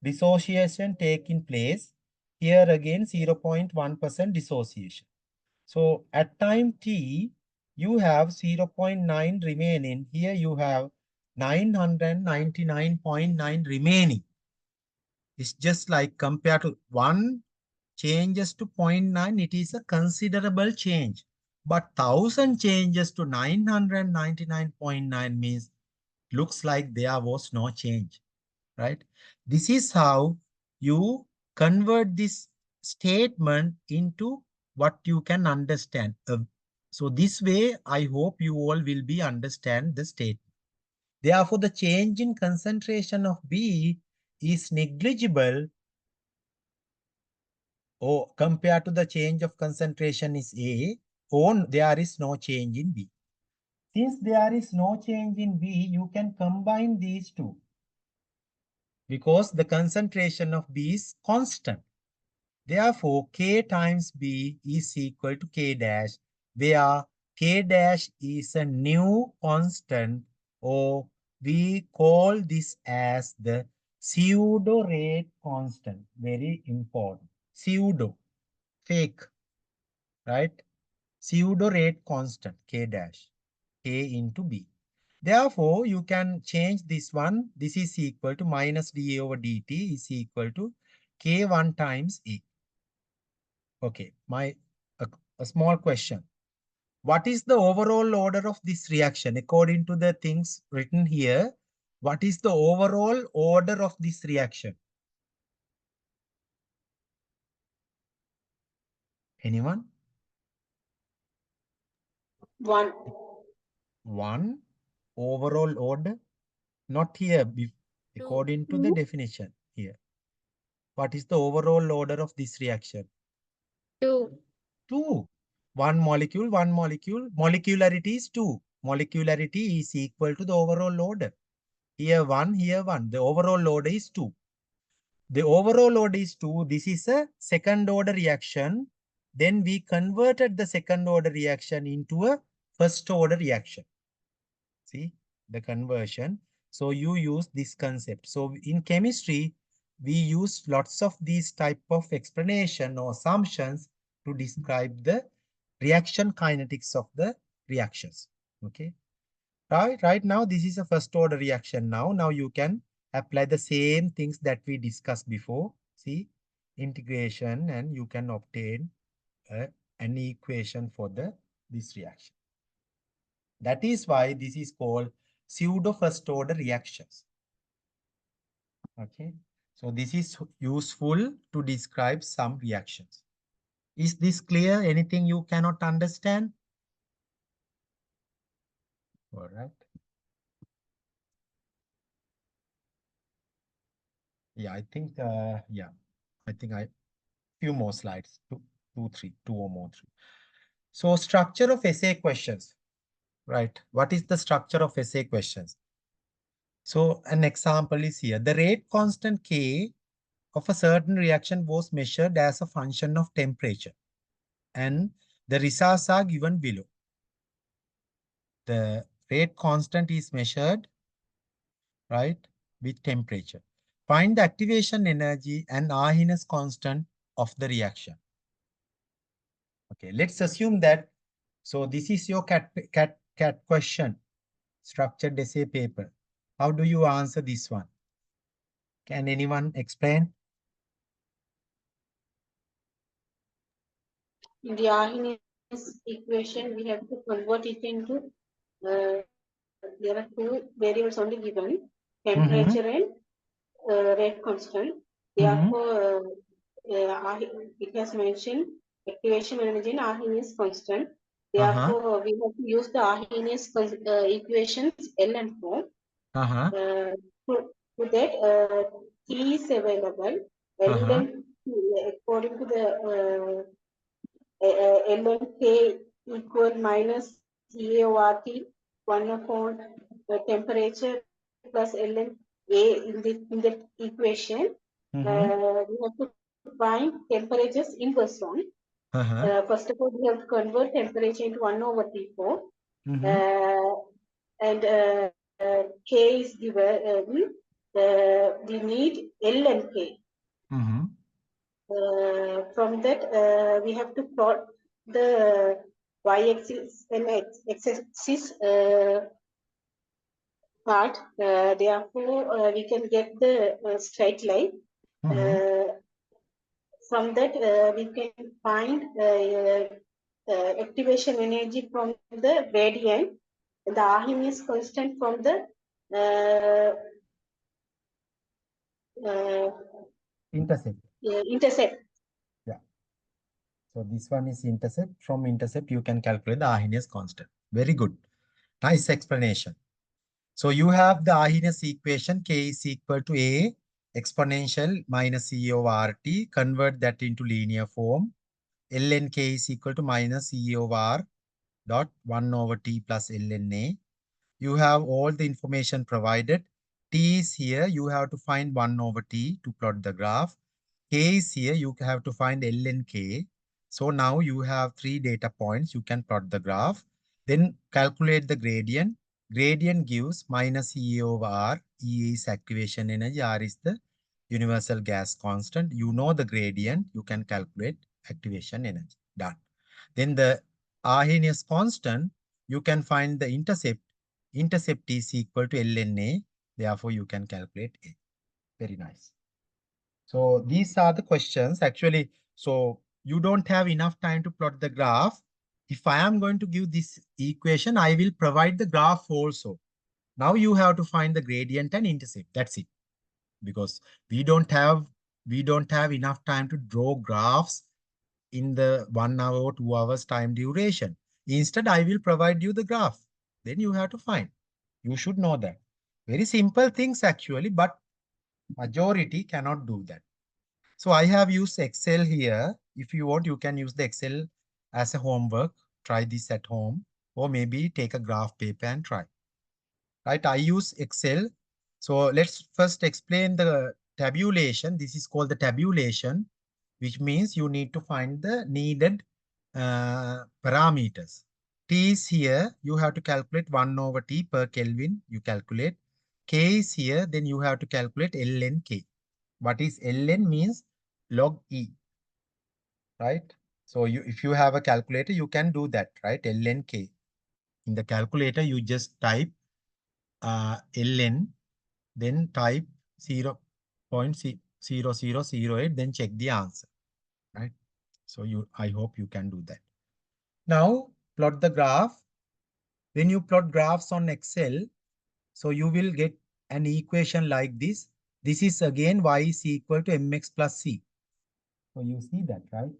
dissociation taking place. Here again 0.1% dissociation. So at time t, you have 0.9 remaining. Here you have 999.9 remaining. It's just like compared to 1 changes to 0.9, it is a considerable change. But 1000 changes to 999.9 means looks like there was no change, right? This is how you convert this statement into what you can understand. So this way, I hope you all will be understand the statement. Therefore, the change in concentration of B is negligible or compared to the change of concentration is A, or there is no change in B. Since there is no change in B, you can combine these two because the concentration of B is constant. Therefore, K times B is equal to K dash, where K dash is a new constant, or we call this as the pseudo rate constant. Very important. Pseudo, fake, right? Pseudo rate constant, K dash, K into B. Therefore, you can change this one. This is equal to minus dA over dt is equal to K1 times A. Okay, a small question. What is the overall order of this reaction? According to the things written here, what is the overall order of this reaction? Anyone? 1. 1 overall order? Not here, according to the definition here. What is the overall order of this reaction? 2. 2. One molecule. Molecularity is 2. Molecularity is equal to the overall order. Here 1, here 1. The overall order is 2. The overall order is 2. This is a second order reaction. Then we converted the second order reaction into a first order reaction. See the conversion. So you use this concept. So in chemistry, we use lots of these type of explanation or assumptions to describe the reaction kinetics of the reactions. Okay. Right now, this is a first order reaction now. Now you can apply the same things that we discussed before. See, integration, and you can obtain an equation for this reaction. That is why this is called pseudo first order reactions. Okay. So this is useful to describe some reactions. Is this clear? Anything you cannot understand? All right. Yeah, I think, few more slides, two or more, 3. So structure of essay questions, right? What is the structure of essay questions? So an example is here. The rate constant K of a certain reaction was measured as a function of temperature, and the results are given below. The rate constant is measured, right, with temperature. Find the activation energy and Arrhenius constant of the reaction. Okay, let's assume that. So this is your cat question, structured essay paper. How do you answer this one? Can anyone explain? In the Arrhenius equation, we have to convert it into, there are 2 variables only given, temperature and rate constant. Therefore, it has mentioned activation energy and Arrhenius constant. Therefore, we have to use the Arrhenius equations L and form. To that, T is available. L and according to the L and K equal minus TA over T, 1 upon the temperature plus L and A in the equation. We have to find temperature's inverse one. First of all, we have to convert temperature into 1 over T4. And K is given. We need L and K. From that, we have to plot the y-axis and x-axis part. Therefore, we can get the straight line. From that, we can find activation energy from the gradient, the Arrhenius constant from the Intercept. intercept. So this one is intercept. From intercept, you can calculate the Arrhenius constant. Very good. Nice explanation. So you have the Arrhenius equation, K is equal to A exponential minus E over RT. Convert that into linear form. ln K is equal to minus E over R dot 1 over T plus ln A. You have all the information provided. T is here. You have to find 1 over T to plot the graph. K is here. You have to find ln K. So now you have 3 data points. You can plot the graph. Then calculate the gradient. Gradient gives minus E over R. E is activation energy. R is the universal gas constant. You know the gradient. You can calculate activation energy. Done. Then the Arrhenius constant, you can find the intercept. Intercept is equal to ln A. Therefore, you can calculate A. Very nice. So these are the questions actually. So you don't have enough time to plot the graph. If I am going to give this equation, I will provide the graph also. Now you have to find the gradient and intercept. That's it. Because we don't have enough time to draw graphs in the 1 hour or 2 hours time duration. Instead, I will provide you the graph. Then you have to find. You should know that. Very simple things actually, but majority cannot do that. So I have used Excel here. If you want, you can use the Excel as a homework. Try this at home, or maybe take a graph paper and try. Right? I use Excel. So let's first explain the tabulation. This is called the tabulation, which means you need to find the needed parameters. T is here. You have to calculate 1 over T per Kelvin. You calculate. K is here. Then you have to calculate ln K. What is ln means log E, right? So if you have a calculator, you can do that, right? ln K. In the calculator, you just type ln, then type 0.0008, then check the answer, right? So I hope you can do that. Now plot the graph. When you plot graphs on Excel, so you will get an equation like this. This is again y is equal to mx plus c. So you see that, right?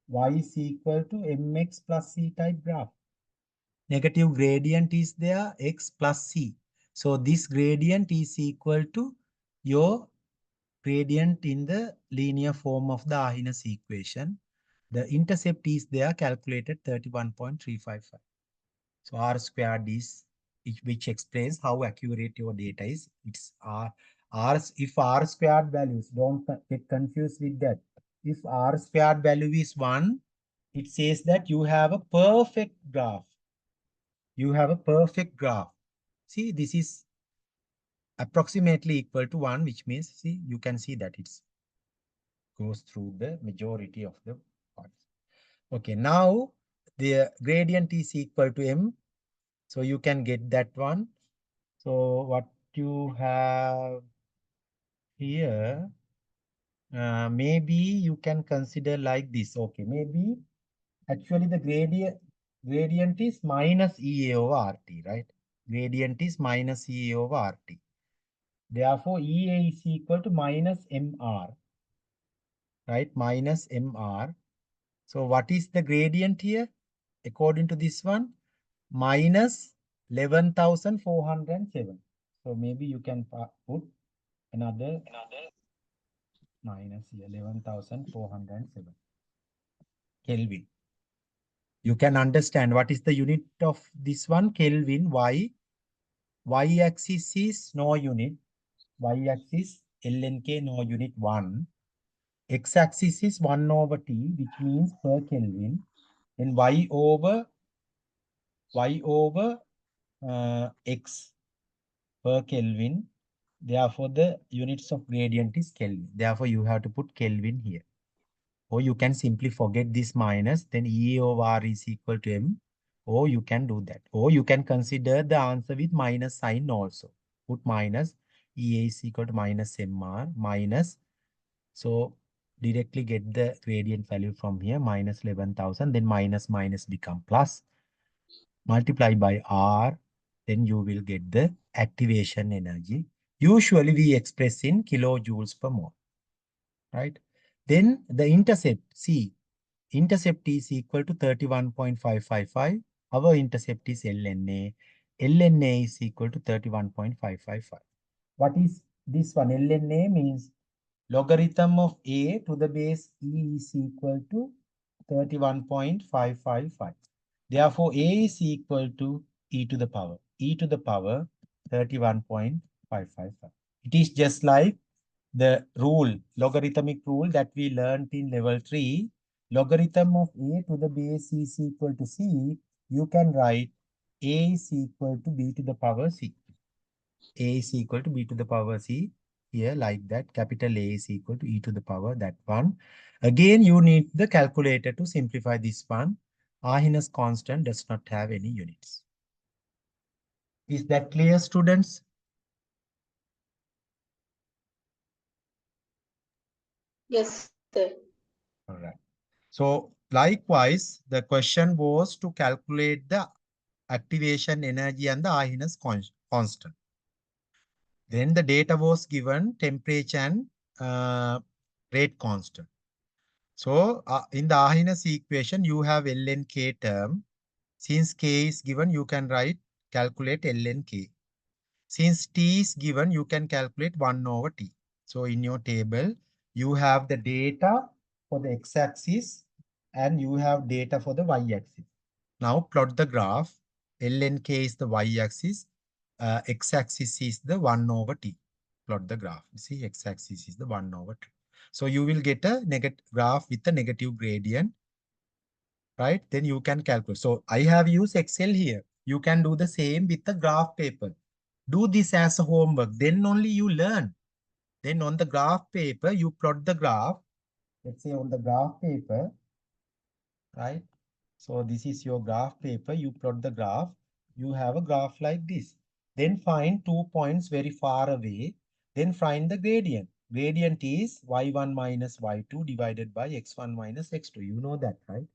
Y is equal to mx plus c type graph. Negative gradient is there, x plus c. So this gradient is equal to your gradient in the linear form of the Arrhenius equation. The intercept is there, calculated 31.355. So R squared is, which explains how accurate your data is. It's if R squared values, don't get confused with that. If R squared value is 1, it says that you have a perfect graph. You have a perfect graph. See, this is approximately equal to 1, which means, see, you can see that it goes through the majority of the parts. Okay, now the gradient is equal to m. So you can get that one. So what you have here, maybe you can consider like this. Okay, maybe actually the gradient is minus EA over RT, right? Gradient is minus EA over RT. Therefore, EA is equal to minus MR, right? Minus MR. So what is the gradient here? According to this one, minus 11,407. So maybe you can put another minus 11,407 Kelvin. You can understand what is the unit of this one, Kelvin. Y-axis is no unit. Y-axis ln K no unit 1. X-axis is 1 over T, which means per Kelvin. Then Y over X per Kelvin. Therefore, the units of gradient is Kelvin. Therefore, you have to put Kelvin here. Or you can simply forget this minus, then E over R is equal to M. Or you can do that. Or you can consider the answer with minus sign also. Put minus, EA is equal to minus MR minus. So directly get the gradient value from here, minus 11,000, then minus minus become plus. Multiply by R, then you will get the activation energy. Usually we express in kilojoules per mole, right? Then the intercept, see, intercept is equal to 31.555. Our intercept is LNA. LNA is equal to 31.555. What is this one? LNA means logarithm of A to the base E is equal to 31.555. Therefore, A is equal to E to the power. E to the power 31.555. It is just like the rule, logarithmic rule that we learned in level 3. Logarithm of A to the base is equal to C. You can write A is equal to B to the power C. A is equal to B to the power C. Here like that, capital A is equal to E to the power that one. Again, you need the calculator to simplify this one. Arrhenius constant does not have any units. Is that clear, students? Yes, sir. All right. So likewise, the question was to calculate the activation energy and the Arrhenius constant. Then the data was given temperature and rate constant. So in the Arrhenius equation, you have ln k term. Since k is given, you can calculate ln k. Since t is given, you can calculate 1 over t. So in your table, you have the data for the x-axis and you have data for the y-axis. Now plot the graph. ln k is the y-axis. X-axis is the 1 over t. Plot the graph. See, x-axis is the 1 over t. So you will get a negative graph with a negative gradient, right? Then you can calculate. So I have used Excel here. You can do the same with the graph paper. Do this as a homework. Then only you learn. Then on the graph paper, you plot the graph. Let's say on the graph paper, right? So this is your graph paper. You plot the graph. You have a graph like this. Then find 2 points very far away. Then find the gradient. Gradient is y1 minus y2 divided by x1 minus x2. You know that, right?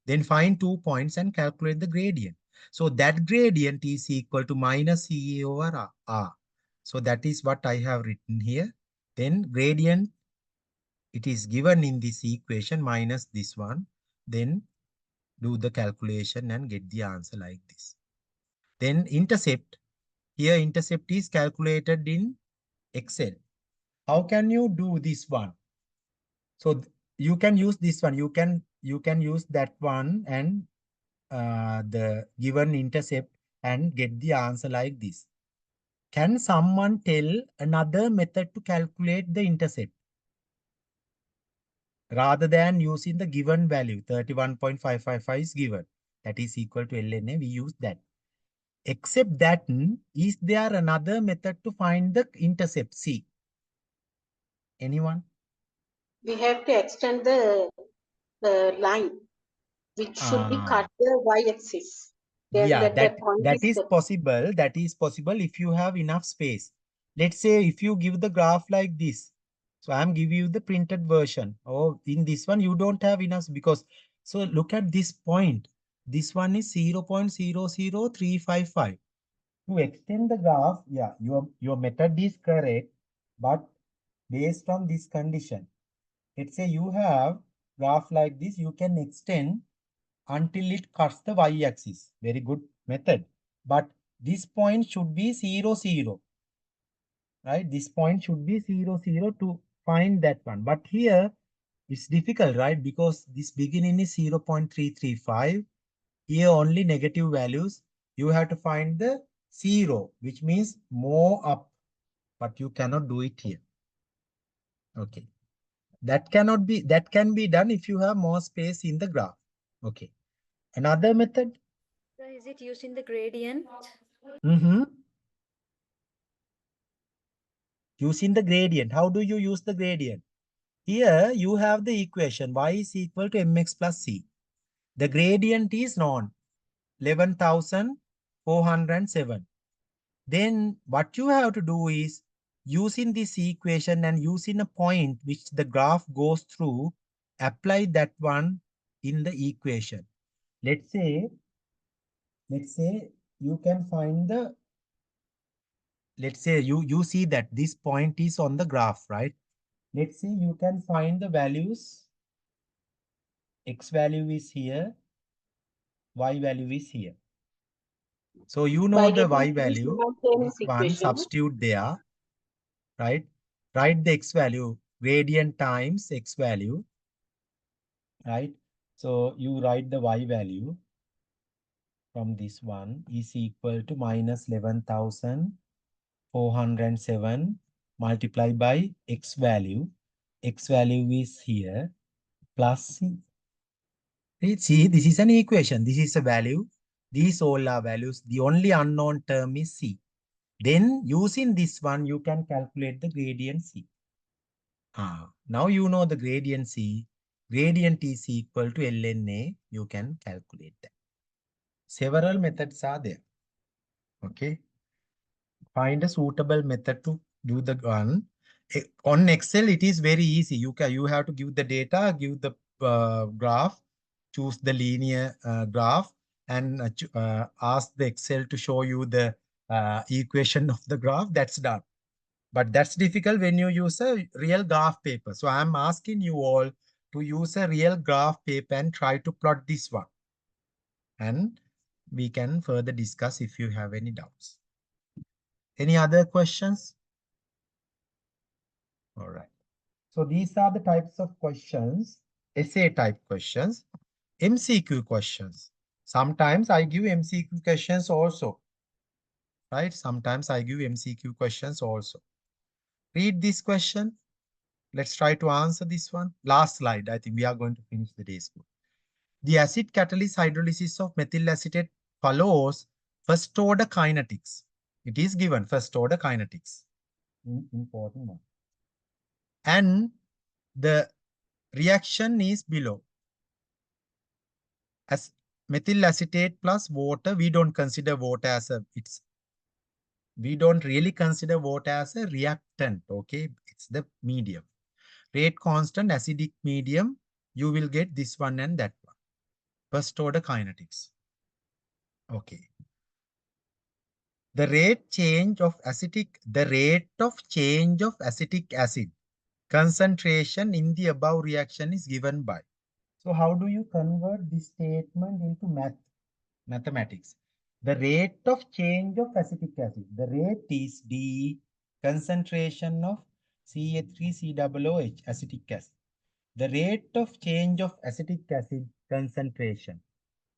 Then find 2 points and calculate the gradient. So that gradient is equal to minus CA over R. So that is what I have written here. Then gradient, it is given in this equation minus this one. Then do the calculation and get the answer like this. Then intercept. Here intercept is calculated in Excel. How can you do this one? So you can use this one. You can use that one and the given intercept and get the answer like this. Can someone tell another method to calculate the intercept? Rather than using the given value, 31.555 is given. That is equal to LNA, we use that. Except that, is there another method to find the intercept? C. Anyone? We have to extend the line, which should be cut the y-axis. Then Yeah, that point that is is the possible. That is possible if you have enough space. Let's say if you give the graph like this. So I'm giving you the printed version. Or in this one, you don't have enough because, so look at this point. This one is 0.00355. To extend the graph, yeah, your method is correct, but based on this condition, let's say you have graph like this, you can extend until it cuts the y-axis. Very good method. But this point should be 0, 0. Right? This point should be 0, 0 to find that one. But here it's difficult, right? Because this beginning is 0.335. Here only negative values. You have to find the 0, which means more up. But you cannot do it here. Okay. That can be done if you have more space in the graph. Okay. Another method. So is it using the gradient? Using the gradient. How do you use the gradient? Here you have the equation y is equal to mx plus c. The gradient is known, 11,407. Then what you have to do is, using this equation and using a point which the graph goes through, apply that one in the equation. Let's say you can find the, let's say you see that this point is on the graph, right? Let's say you can find the values. X value is here, y value is here. So you know By the y getting this value, Laplace this one, equation, substitute there, right? Write the x value, gradient times x value, right? So you write the y value from this one is equal to minus 11,407 multiplied by x value. X value is here plus c. See, this is an equation. This is a value. These all are values. The only unknown term is c. Then using this one, you can calculate the gradient c. Now you know the gradient c. Gradient is equal to ln A. You can calculate that. Several methods are there. Okay. Find a suitable method to do the one. On Excel, it is very easy. You have to give the data, give the graph, choose the linear graph, and ask the Excel to show you the equation of the graph. That's done. But that's difficult when you use a real graph paper. So I'm asking you all to use a real graph paper and try to plot this one. And we can further discuss if you have any doubts. Any other questions? All right. So these are the types of questions, essay type questions, MCQ questions. Sometimes I give MCQ questions also, right? Sometimes I give MCQ questions also. Read this question. Let's try to answer this one. Last slide. I think we are going to finish the day school. The acid catalyst hydrolysis of methyl acetate follows first order kinetics. It is given first order kinetics. Important one. And the reaction is below. As methyl acetate plus water, we don't consider water as a, we don't really consider water as a reactant, okay? It's the medium. Rate constant, acidic medium, you will get this one and that one. First order kinetics. Okay. The rate of change of acetic acid concentration in the above reaction is given by. So how do you convert this statement into mathematics? The rate of change of acetic acid. The rate is D, concentration of CH3COOH, acetic acid. The rate of change of acetic acid concentration.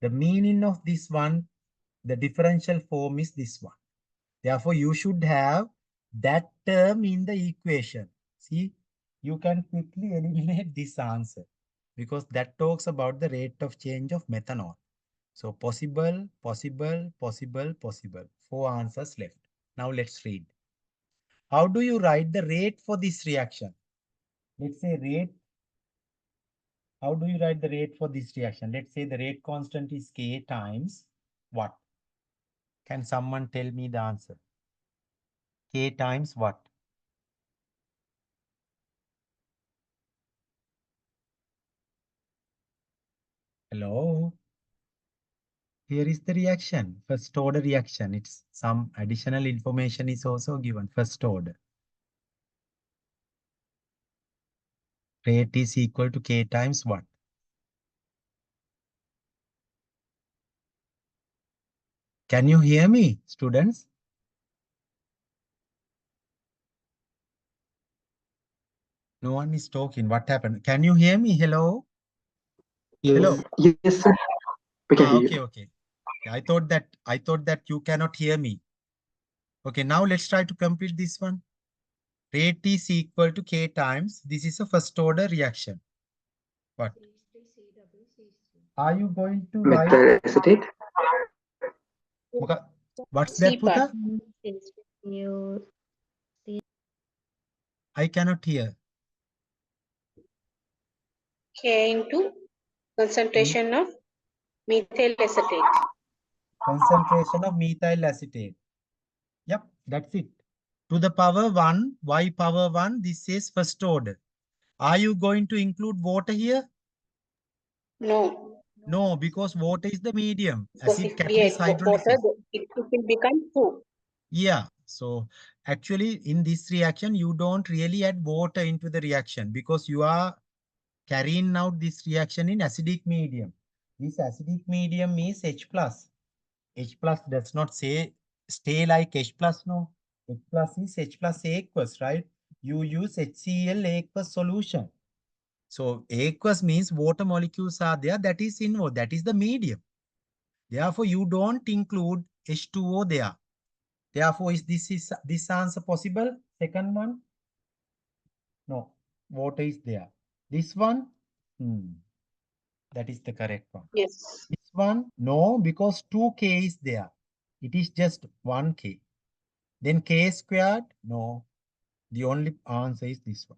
The meaning of this one, the differential form is this one. Therefore, you should have that term in the equation. See, you can quickly eliminate this answer because that talks about the rate of change of methanol. So possible, possible, possible, possible. 4 answers left. Now let's read. How do you write the rate for this reaction? Let's say rate. How do you write the rate for this reaction? Let's say the rate constant is K times what? Can someone tell me the answer? K times what? Hello? Here is the reaction, first order reaction. It's some additional information is also given, first order. Rate is equal to K times what? Can you hear me, students? No one is talking. What happened? Can you hear me? Hello? Hello? Yes, sir. We can hear Okay, you. okay. I thought that you cannot hear me. Okay, now let's try to complete this one. Rate is equal to K times. This is a first order reaction. What? Are you going to write? Methyl acetate. What's C that, part. Putha? I cannot hear. K into concentration of methyl acetate. Concentration of methyl acetate. Yep, that's it. To the power 1, y power 1, this is first order. Are you going to include water here? No, No, because water is the medium. because Acid if we catalyst add water, hydrolysis. it will become 2. Yeah, so actually in this reaction, you don't really add water into the reaction because you are carrying out this reaction in acidic medium. This acidic medium is H plus. H plus does not say stay like H plus, no. H plus is H plus aqueous, right? You use HCl aqueous solution. So aqueous means water molecules are there, that is involved, that is the medium. Therefore, you don't include H2O there. Therefore, is this answer possible? Second one? No, water is there. This one? That is the correct one. Yes. This one? No, because 2K is there. It is just 1K. Then K squared? No. The only answer is this one.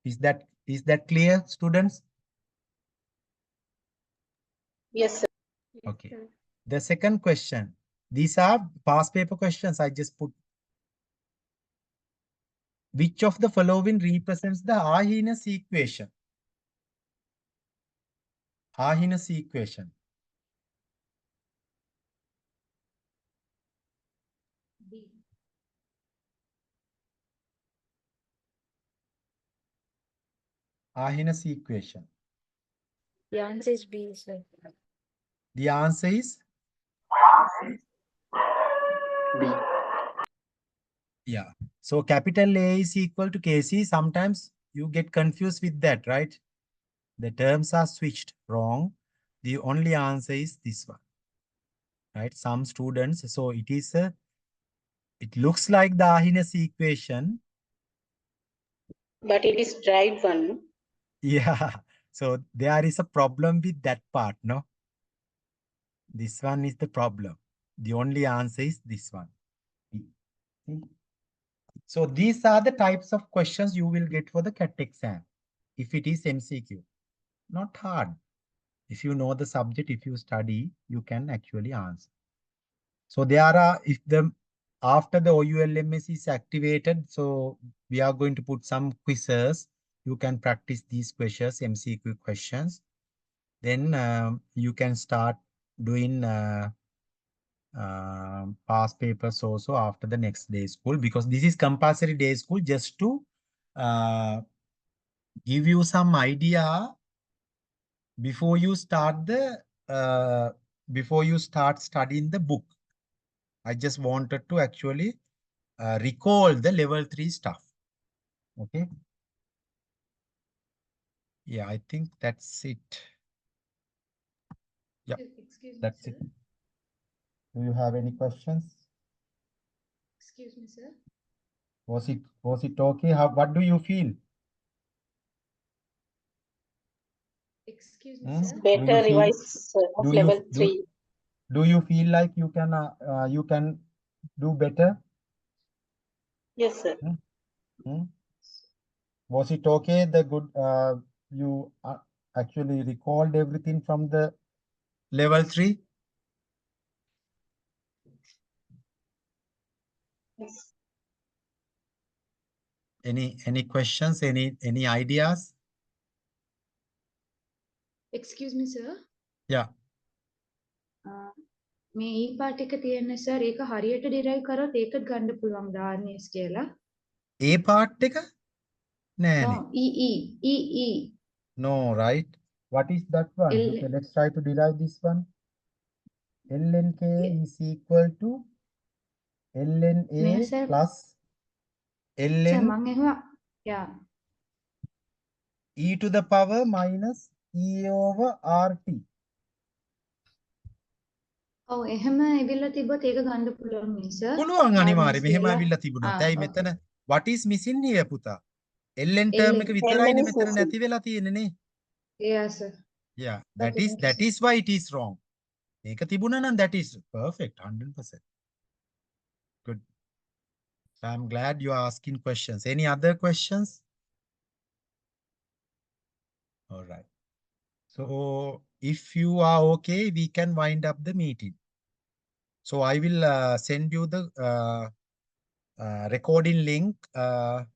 Is that clear, students? Yes, sir. Okay. The second question. These are past paper questions. I just put. Which of the following represents the Arrhenius equation? Arrhenius equation. Arrhenius equation. The answer is B, sir. The answer is B. yeah. So capital A is equal to KC. Sometimes you get confused with that, right? The terms are switched wrong. The only answer is this one, right? Some students, so it is a, it looks like the Arrhenius equation. But it is dried one. Yeah. So there is a problem with that part, no? This one is the problem. The only answer is this one. See? So these are the types of questions you will get for the CAT exam. If it is MCQ, not hard. If you know the subject, if you study, you can actually answer. So there are, if the, after the OULMS is activated, so we are going to put some quizzes. You can practice these questions, MCQ questions. Then you can start doing past papers also after the next day school, because this is compulsory day school just to give you some idea before you start the before you start studying the book. I just wanted to actually recall the level 3 stuff. Okay. Yeah, I think that's it. Yeah, Excuse me, that's sir. it. Do you have any questions? Excuse me, sir. Was it okay? What do you feel? Excuse me, Hmm? sir. Do you Better feel, revise of do you level 3. do you feel like you can do better? Yes, sir. Hmm? Was it okay? The good you actually recalled everything from the level 3? Yes. Any questions? Any ideas? Excuse me, sir. Yeah. මේ E part එක තියෙන්නේ sir ඒක හරියට derive කරොත් ඒකත් ගන්න පුළුවන් RNS කියලා. A part එක? No, නෑනේ. E. No, right? What is that one? L. Okay, let's try to derive this one. LNK is equal to LNA මේ sir plus sir LN මං ඇහුවා yeah. e to the power minus E over RT. ඔව් එහෙම ඇවිල්ලා තිබ්බොත් ඒක ගන්න පුළුවන් මේ sir. පුළුවන් අනිවාර්යයෙන්. RNS මෙහෙම කියලා. ඇවිල්ලා තිබුණොත්. ඇයි okay. මෙතන what is missing here පුතා? LN term එක LN. විතරයිනේ is මෙතන missing. නැති වෙලා තියෙන්නේ නේ. Yeah, sir. Yeah, Okay, thank you, that sir. is why it is wrong. මේක තිබුණා නම් that is perfect 100%. Good. So I'm glad you are asking questions. Any other questions? All right. So if you are okay, we can wind up the meeting. So I will send you the recording link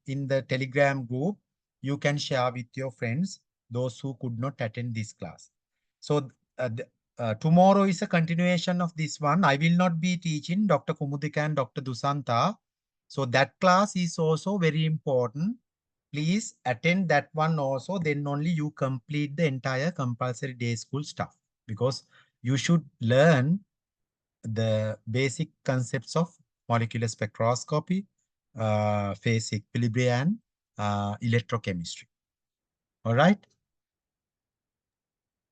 in the Telegram group. You can share with your friends, those who could not attend this class. So tomorrow is a continuation of this one. I will not be teaching Dr. Kumudika and Dr. Dusanta. So that class is also very important. Please attend that one also. Then only you complete the entire compulsory day school stuff, because you should learn the basic concepts of molecular spectroscopy, phase equilibrium, and electrochemistry. All right?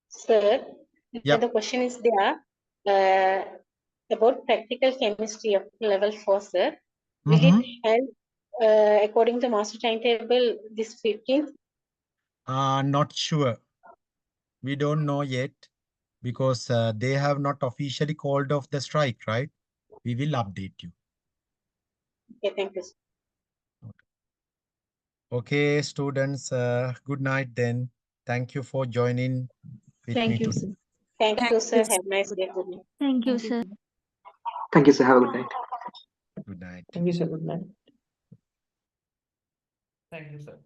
Sir, Yep. the question is there about practical chemistry of level 4, sir. Will Mhm. it help according to master timetable this 15th? Not sure. We don't know yet, because they have not officially called off the strike, right? We will update you. Okay, thank you, sir. Okay, students, good night then. Thank you for joining with me Thank you, today. sir. Thank Thank you, sir. you, Have a nice day. Good night. Thank you, Thank you, sir. sir. Thank you, sir. Have a good night. Good night. Thank you, sir. Good night. Thank you, sir.